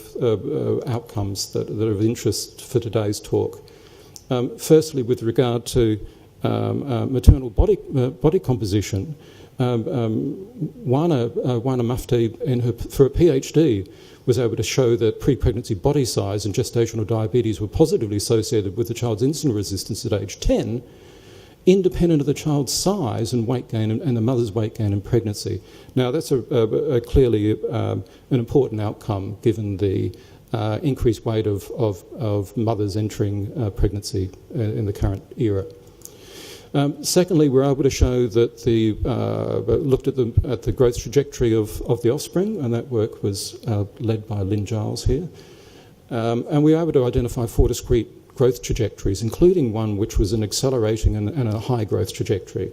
outcomes that are of interest for today's talk. Firstly, with regard to maternal body composition, Wana Mufti, for a PhD, was able to show that pre-pregnancy body size and gestational diabetes were positively associated with the child's insulin resistance at age 10, independent of the child's size and weight gain and the mother's weight gain in pregnancy. Now, that's clearly an important outcome, given the increased weight of mothers entering pregnancy in the current era. Secondly, we're able to show that looked at the growth trajectory of the offspring, and that work was led by Lynn Giles here. And we were able to identify 4 discrete growth trajectories, including one which was an accelerating and a high growth trajectory.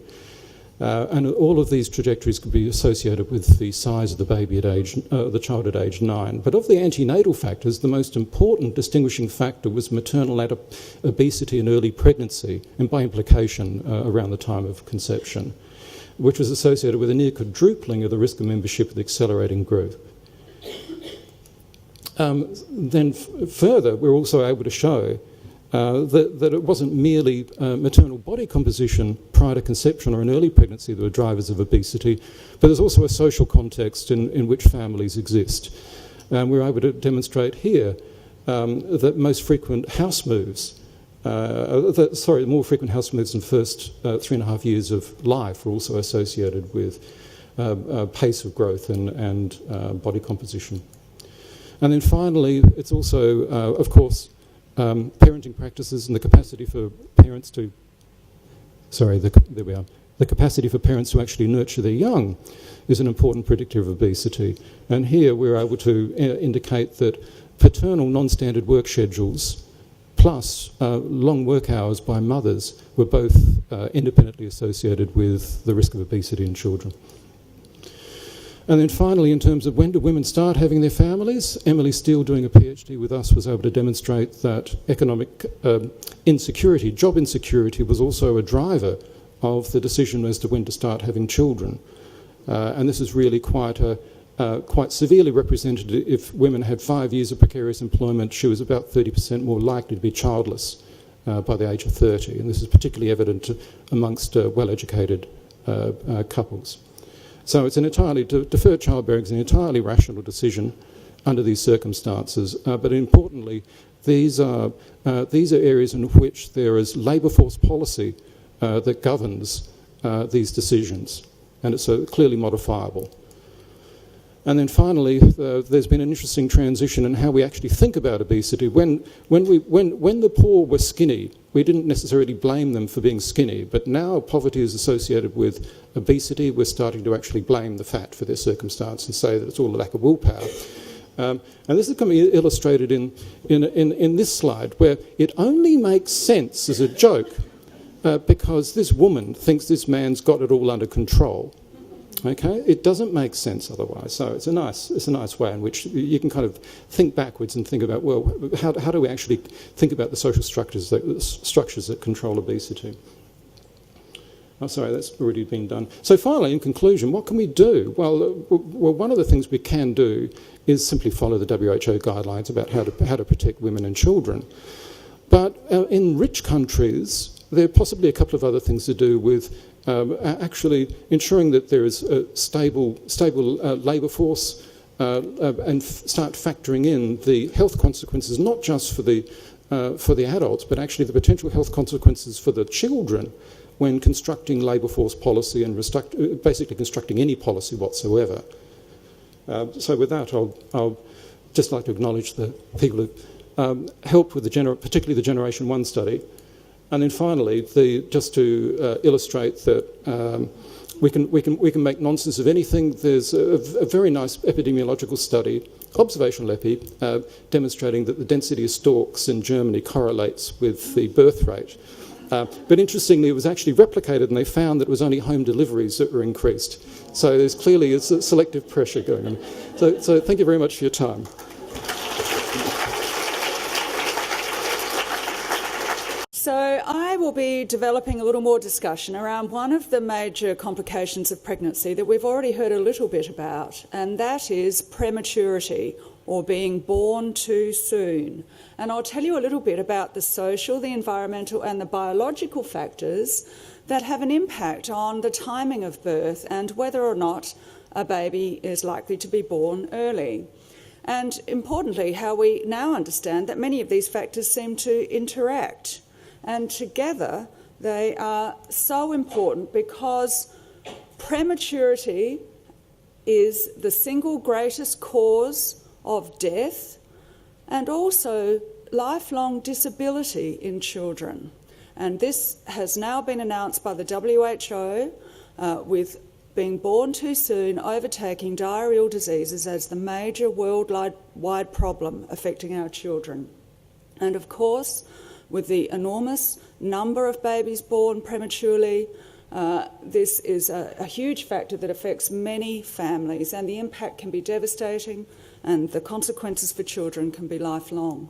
And all of these trajectories could be associated with the size of the baby the child at age 9. But of the antenatal factors, the most important distinguishing factor was maternal obesity in early pregnancy, and by implication around the time of conception, which was associated with a near quadrupling of the risk of membership of the accelerating group. Then further, we're also able to show that it wasn't merely maternal body composition prior to conception or in early pregnancy that were drivers of obesity, but there's also a social context in which families exist. And we're able to demonstrate here that most frequent house moves, more frequent house moves in the first 3.5 years of life were also associated with pace of growth and body composition. And then finally, it's also, of course, parenting practices and the capacity for parents to, the capacity for parents to actually nurture their young is an important predictor of obesity. And here we're able to indicate that paternal non-standard work schedules plus long work hours by mothers were both independently associated with the risk of obesity in children. And then finally, in terms of when do women start having their families, Emily Steele, doing a PhD with us, was able to demonstrate that economic insecurity, job insecurity, was also a driver of the decision as to when to start having children. And this is really quite severely represented. If women had 5 years of precarious employment, she was about 30% more likely to be childless by the age of 30. And this is particularly evident amongst well-educated couples. So it's an entirely, deferred childbearing is an entirely rational decision under these circumstances. But importantly, these are areas in which there is labour force policy that governs these decisions, and it's clearly modifiable. And then finally, there's been an interesting transition in how we actually think about obesity. When the poor were skinny, we didn't necessarily blame them for being skinny, but now poverty is associated with obesity. We're starting to actually blame the fat for their circumstance and say that it's all a lack of willpower. And this is going to be illustrated in this slide, where it only makes sense as a joke because this woman thinks this man's got it all under control. Okay, it doesn't make sense otherwise. So it's a nice way in which you can kind of think backwards and think about, well, how do we actually think about the social structures that control obesity? Oh, sorry, that's already been done. So finally, in conclusion, what can we do? Well, one of the things we can do is simply follow the WHO guidelines about how to protect women and children. But in rich countries, there are possibly a couple of other things to do with actually ensuring that there is a stable labour force and start factoring in the health consequences, not just for the adults, but actually the potential health consequences for the children when constructing labour force policy and basically constructing any policy whatsoever. So with that, I'll just like to acknowledge the people who helped with particularly the Generation 1 study. And then finally, just to illustrate that we can make nonsense of anything, there's a very nice epidemiological study, observational epi, demonstrating that the density of storks in Germany correlates with the birth rate. But interestingly, it was actually replicated, and they found that it was only home deliveries that were increased. So there's clearly a selective pressure going on. So thank you very much for your time. So I will be developing a little more discussion around one of the major complications of pregnancy that we've already heard a little bit about, and that is prematurity, or being born too soon. And I'll tell you a little bit about the social, the environmental and the biological factors that have an impact on the timing of birth and whether or not a baby is likely to be born early. And importantly, how we now understand that many of these factors seem to interact. And together they are so important because prematurity is the single greatest cause of death and also lifelong disability in children. And this has now been announced by the WHO with being born too soon overtaking diarrheal diseases as the major worldwide problem affecting our children. And of course, with the enormous number of babies born prematurely, this is a huge factor that affects many families, and the impact can be devastating and the consequences for children can be lifelong.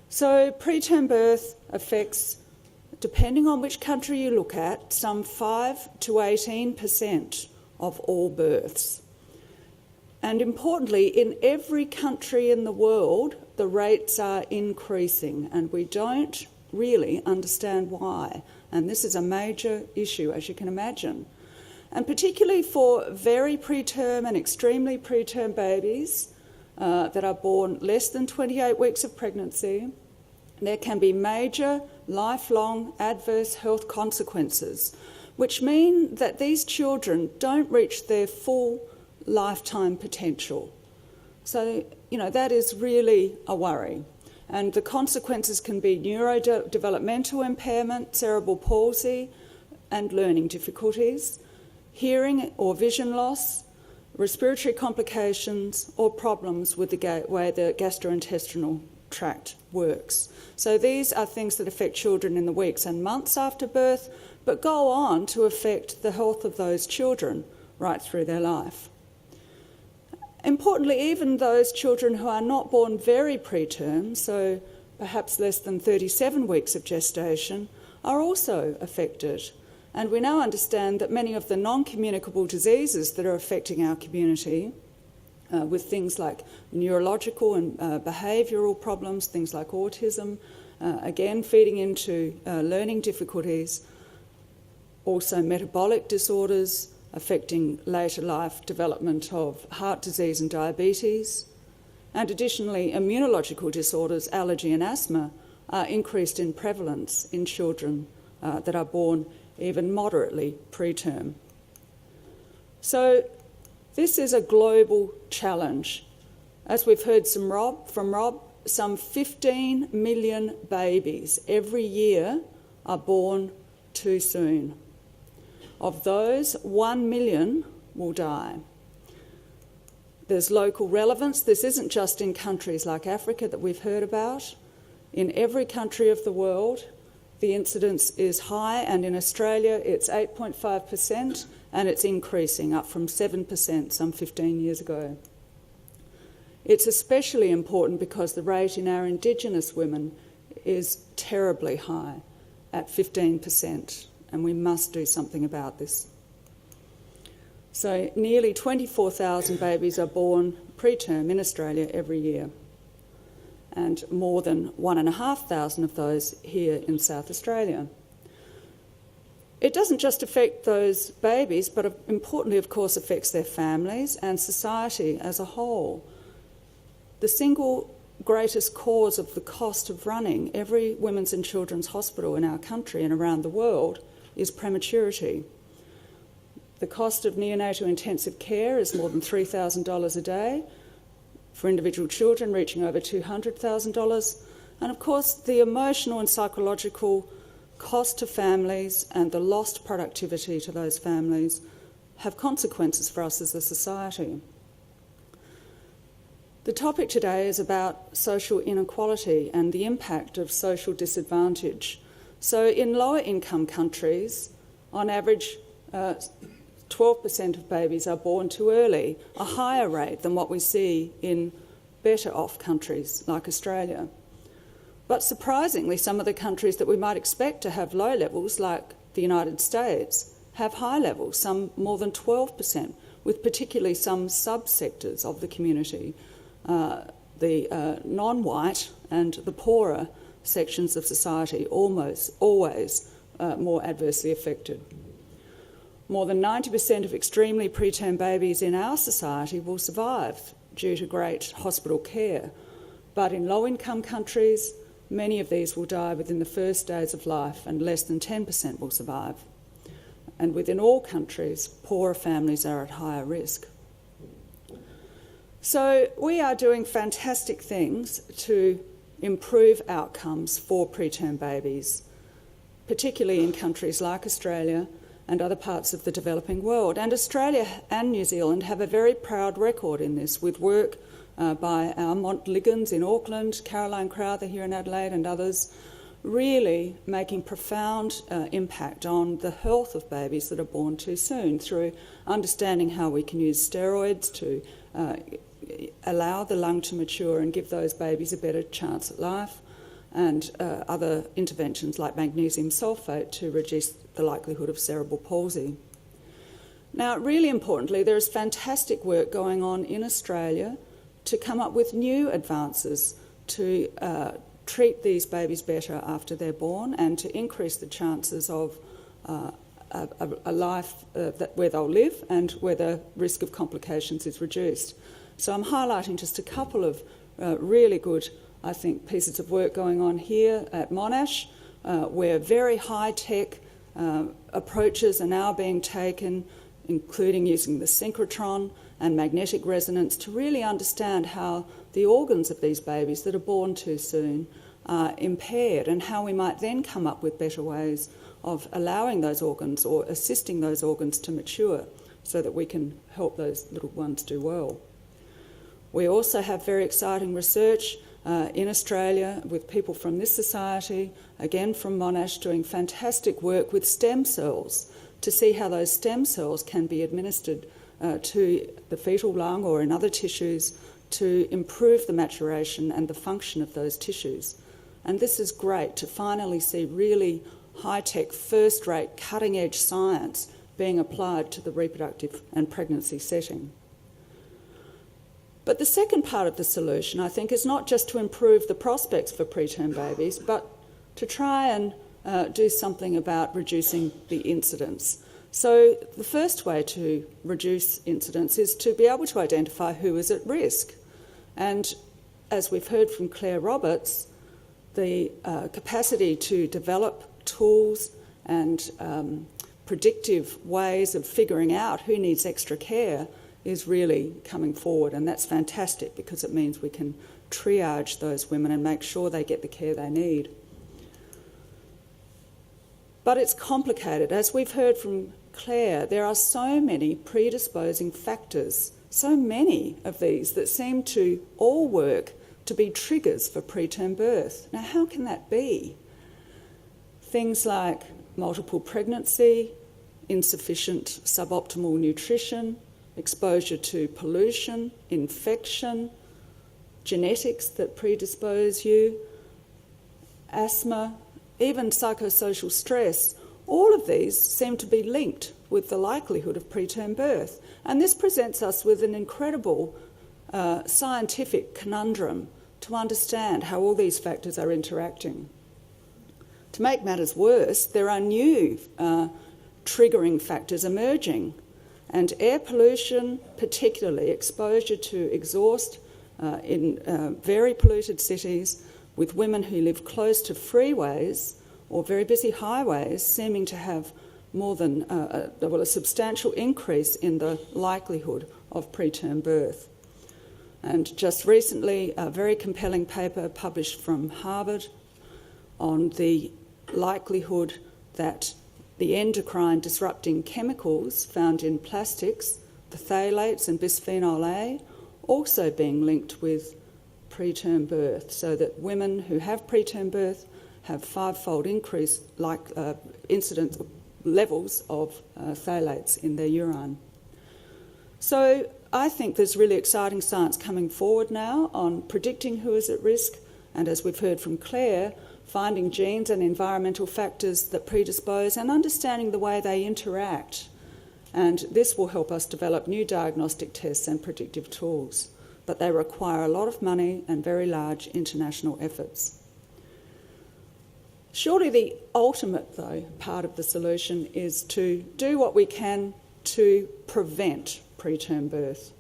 So preterm birth affects, depending on which country you look at, some 5 to 18% of all births. And importantly, in every country in the world, the rates are increasing, and we don't really understand why. And this is a major issue, as you can imagine. And particularly for very preterm and extremely preterm babies that are born less than 28 weeks of pregnancy, there can be major lifelong adverse health consequences, which mean that these children don't reach their full lifetime potential. So, that is really a worry. And the consequences can be neurodevelopmental impairment, cerebral palsy, and learning difficulties, hearing or vision loss, respiratory complications, or problems with the way the gastrointestinal tract works. So these are things that affect children in the weeks and months after birth, but go on to affect the health of those children right through their life. Importantly, even those children who are not born very preterm, so perhaps less than 37 weeks of gestation, are also affected. And we now understand that many of the non-communicable diseases that are affecting our community, with things like neurological and behavioural problems, things like autism, again feeding into learning difficulties, also metabolic disorders affecting later life development of heart disease and diabetes, and additionally immunological disorders, allergy and asthma, are increased in prevalence in children that are born even moderately preterm. So this is a global challenge. As we've heard from Rob, some 15 million babies every year are born too soon. Of those, 1 million will die. There's local relevance. This isn't just in countries like Africa that we've heard about. In every country of the world, the incidence is high, and in Australia it's 8.5%, and it's increasing, up from 7% some 15 years ago. It's especially important because the rate in our Indigenous women is terribly high, at 15%, and we must do something about this. So nearly 24,000 babies are born preterm in Australia every year, and more than 1,500 of those here in South Australia. It doesn't just affect those babies, but importantly, of course, affects their families and society as a whole. The single greatest cause of the cost of running every women's and children's hospital in our country and around the world is prematurity. The cost of neonatal intensive care is more than $3,000 a day, for individual children reaching over $200,000. And of course, the emotional and psychological cost to families and the lost productivity to those families have consequences for us as a society. The topic today is about social inequality and the impact of social disadvantage. So in lower income countries, on average, 12% of babies are born too early, a higher rate than what we see in better off countries like Australia. But surprisingly, some of the countries that we might expect to have low levels, like the United States, have high levels, some more than 12%, with particularly some subsectors of the community, the non-white and the poorer sections of society, almost always more adversely affected. More than 90% of extremely preterm babies in our society will survive due to great hospital care. But in low-income countries, many of these will die within the first days of life, and less than 10% will survive. And within all countries, poorer families are at higher risk. So we are doing fantastic things to improve outcomes for preterm babies, particularly in countries like Australia and other parts of the developing world. And Australia and New Zealand have a very proud record in this, with work by our Montligans in Auckland, Caroline Crowther here in Adelaide and others, really making profound impact on the health of babies that are born too soon through understanding how we can use steroids to allow the lung to mature and give those babies a better chance at life, and other interventions like magnesium sulfate to reduce the likelihood of cerebral palsy. Now, really importantly, there is fantastic work going on in Australia to come up with new advances to treat these babies better after they're born and to increase the chances of a life where they'll live and where the risk of complications is reduced. So I'm highlighting just a couple of really good, I think, pieces of work going on here at Monash, where very high-tech approaches are now being taken, including using the synchrotron and magnetic resonance, to really understand how the organs of these babies that are born too soon are impaired, and how we might then come up with better ways of allowing those organs or assisting those organs to mature so that we can help those little ones do well. We also have very exciting research in Australia with people from this society, again from Monash, doing fantastic work with stem cells to see how those stem cells can be administered to the fetal lung or in other tissues to improve the maturation and the function of those tissues. And this is great to finally see really high-tech, first-rate, cutting-edge science being applied to the reproductive and pregnancy setting. But the second part of the solution, I think, is not just to improve the prospects for preterm babies, but to try and do something about reducing the incidence. So the first way to reduce incidence is to be able to identify who is at risk. And as we've heard from Claire Roberts, the capacity to develop tools and predictive ways of figuring out who needs extra care is really coming forward, and that's fantastic because it means we can triage those women and make sure they get the care they need. But it's complicated. As we've heard from Claire, there are so many predisposing factors, so many of these that seem to all work to be triggers for preterm birth. Now, how can that be? Things like multiple pregnancy, insufficient suboptimal nutrition, exposure to pollution, infection, genetics that predispose you, asthma, even psychosocial stress. All of these seem to be linked with the likelihood of preterm birth. And this presents us with an incredible scientific conundrum to understand how all these factors are interacting. To make matters worse, there are new triggering factors emerging, and air pollution, particularly exposure to exhaust in very polluted cities with women who live close to freeways or very busy highways, seeming to have more than a substantial increase in the likelihood of preterm birth. And just recently, a very compelling paper published from Harvard on the likelihood that the endocrine disrupting chemicals found in plastics, the phthalates and bisphenol A, also being linked with preterm birth, so that women who have preterm birth have five-fold increase incidence levels of phthalates in their urine. So I think there's really exciting science coming forward now on predicting who is at risk, and as we've heard from Claire, finding genes and environmental factors that predispose and understanding the way they interact. And this will help us develop new diagnostic tests and predictive tools, but they require a lot of money and very large international efforts. Surely the ultimate, though, part of the solution is to do what we can to prevent preterm birth.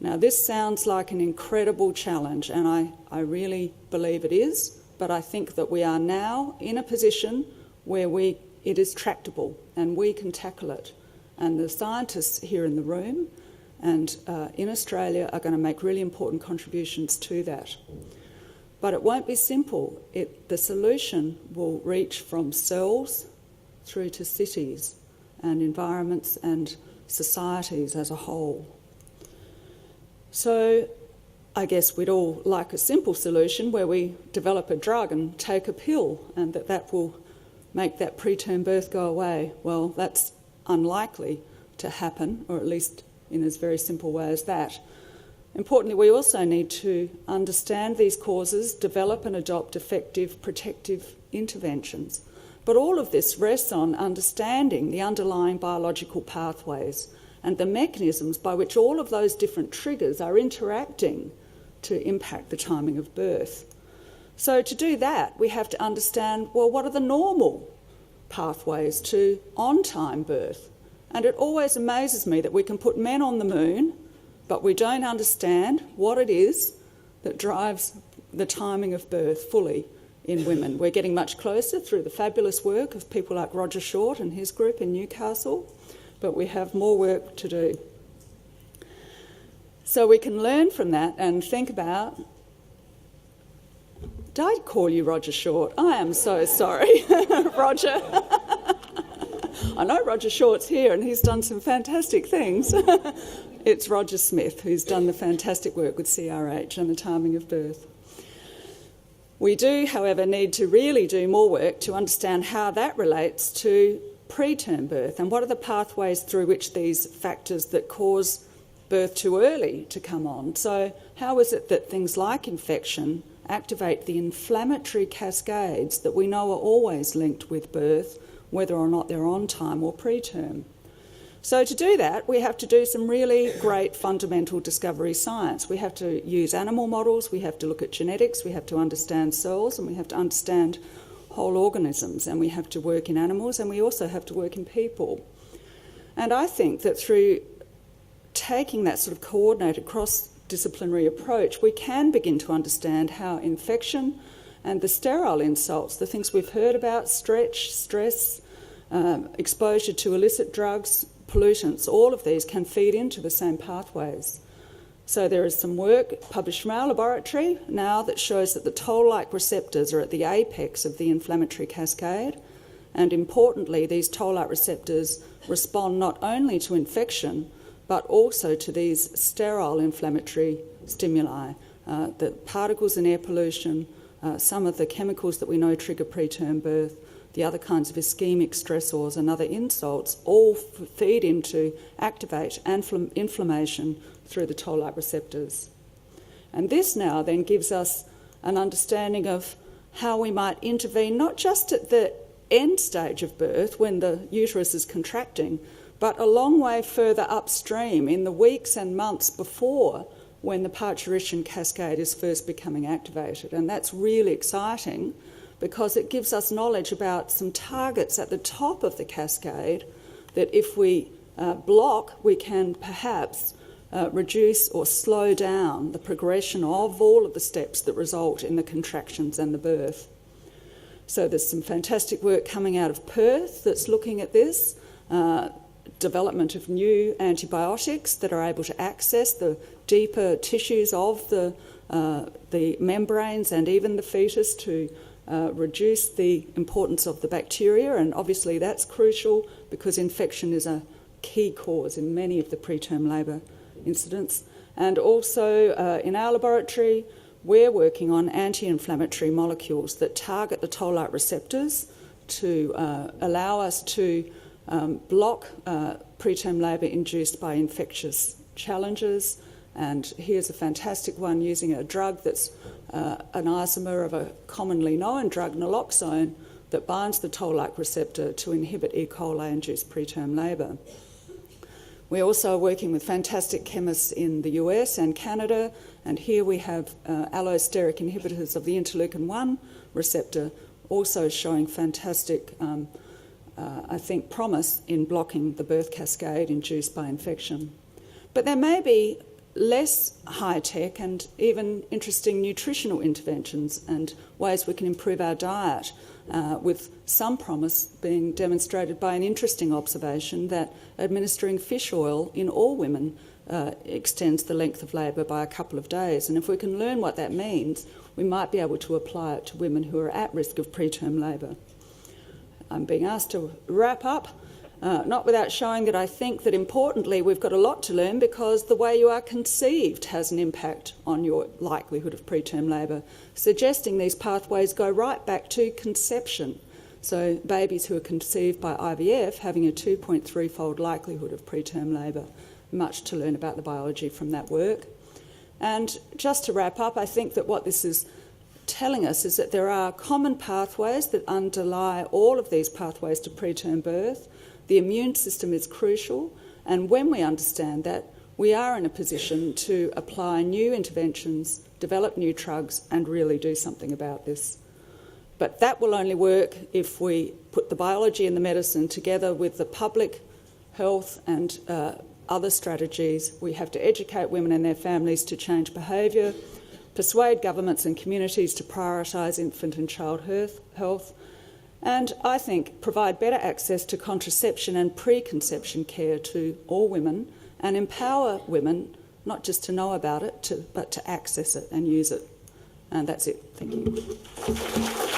Now, this sounds like an incredible challenge, and I really believe it is, but I think that we are now in a position where it is tractable and we can tackle it. And the scientists here in the room and in Australia are going to make really important contributions to that. But it won't be simple. The solution will reach from cells through to cities and environments and societies as a whole. So I guess we'd all like a simple solution where we develop a drug and take a pill and that will make that preterm birth go away. Well, that's unlikely to happen, or at least in as very simple way as that. Importantly, we also need to understand these causes, develop and adopt effective protective interventions. But all of this rests on understanding the underlying biological pathways and the mechanisms by which all of those different triggers are interacting to impact the timing of birth. So to do that, we have to understand, well, what are the normal pathways to on-time birth? And it always amazes me that we can put men on the moon, but we don't understand what it is that drives the timing of birth fully in women. We're getting much closer through the fabulous work of people like Roger Short and his group in Newcastle, but we have more work to do. So we can learn from that and think about... Did I call you Roger Short? I am so sorry, Roger. I know Roger Short's here and he's done some fantastic things. It's Roger Smith who's done the fantastic work with CRH and the timing of birth. We do, however, need to really do more work to understand how that relates to preterm birth, and what are the pathways through which these factors that cause birth too early to come on? So how is it that things like infection activate the inflammatory cascades that we know are always linked with birth, whether or not they're on time or preterm? So to do that, we have to do some really great fundamental discovery science. We have to use animal models, we have to look at genetics, we have to understand cells, and we have to understand whole organisms, and we have to work in animals, and we also have to work in people. And I think that through taking that sort of coordinated cross-disciplinary approach, we can begin to understand how infection and the sterile insults, the things we've heard about, stretch, stress, exposure to illicit drugs, pollutants, all of these can feed into the same pathways. So there is some work published from our laboratory now that shows that the toll-like receptors are at the apex of the inflammatory cascade, and importantly, these toll-like receptors respond not only to infection but also to these sterile inflammatory stimuli, the particles in air pollution, some of the chemicals that we know trigger preterm birth, the other kinds of ischemic stressors and other insults all feed into, activate inflammation through the toll-like receptors. And this now then gives us an understanding of how we might intervene, not just at the end stage of birth when the uterus is contracting, but a long way further upstream in the weeks and months before, when the parturition cascade is first becoming activated. And that's really exciting, because it gives us knowledge about some targets at the top of the cascade that if we block, we can perhaps reduce or slow down the progression of all of the steps that result in the contractions and the birth. So there's some fantastic work coming out of Perth that's looking at this, development of new antibiotics that are able to access the deeper tissues of the membranes and even the fetus to reduce the importance of the bacteria, and obviously that's crucial because infection is a key cause in many of the preterm labour incidents. And also in our laboratory, we're working on anti-inflammatory molecules that target the toll-like receptors to allow us to block preterm labour induced by infectious challenges. And here's a fantastic one using a drug that's an isomer of a commonly known drug, naloxone, that binds the toll-like receptor to inhibit E. coli-induced preterm labour. We also are working with fantastic chemists in the US and Canada, and here we have allosteric inhibitors of the interleukin-1 receptor, also showing fantastic, I think, promise in blocking the birth cascade induced by infection. But there may be less high-tech and even interesting nutritional interventions and ways we can improve our diet, with some promise being demonstrated by an interesting observation that administering fish oil in all women extends the length of labour by a couple of days. And if we can learn what that means, we might be able to apply it to women who are at risk of preterm labour. I'm being asked to wrap up. Not without showing that I think that importantly we've got a lot to learn, because the way you are conceived has an impact on your likelihood of preterm labour, suggesting these pathways go right back to conception. So babies who are conceived by IVF having a 2.3-fold likelihood of preterm labour. Much to learn about the biology from that work. And just to wrap up, I think that what this is telling us is that there are common pathways that underlie all of these pathways to preterm birth. The immune system is crucial, and when we understand that, we are in a position to apply new interventions, develop new drugs, and really do something about this. But that will only work if we put the biology and the medicine together with the public health and other strategies. We have to educate women and their families to change behaviour, persuade governments and communities to prioritise infant and child health, and I think provide better access to contraception and preconception care to all women, and empower women not just to know about it, but to access it and use it. And that's it. Thank you.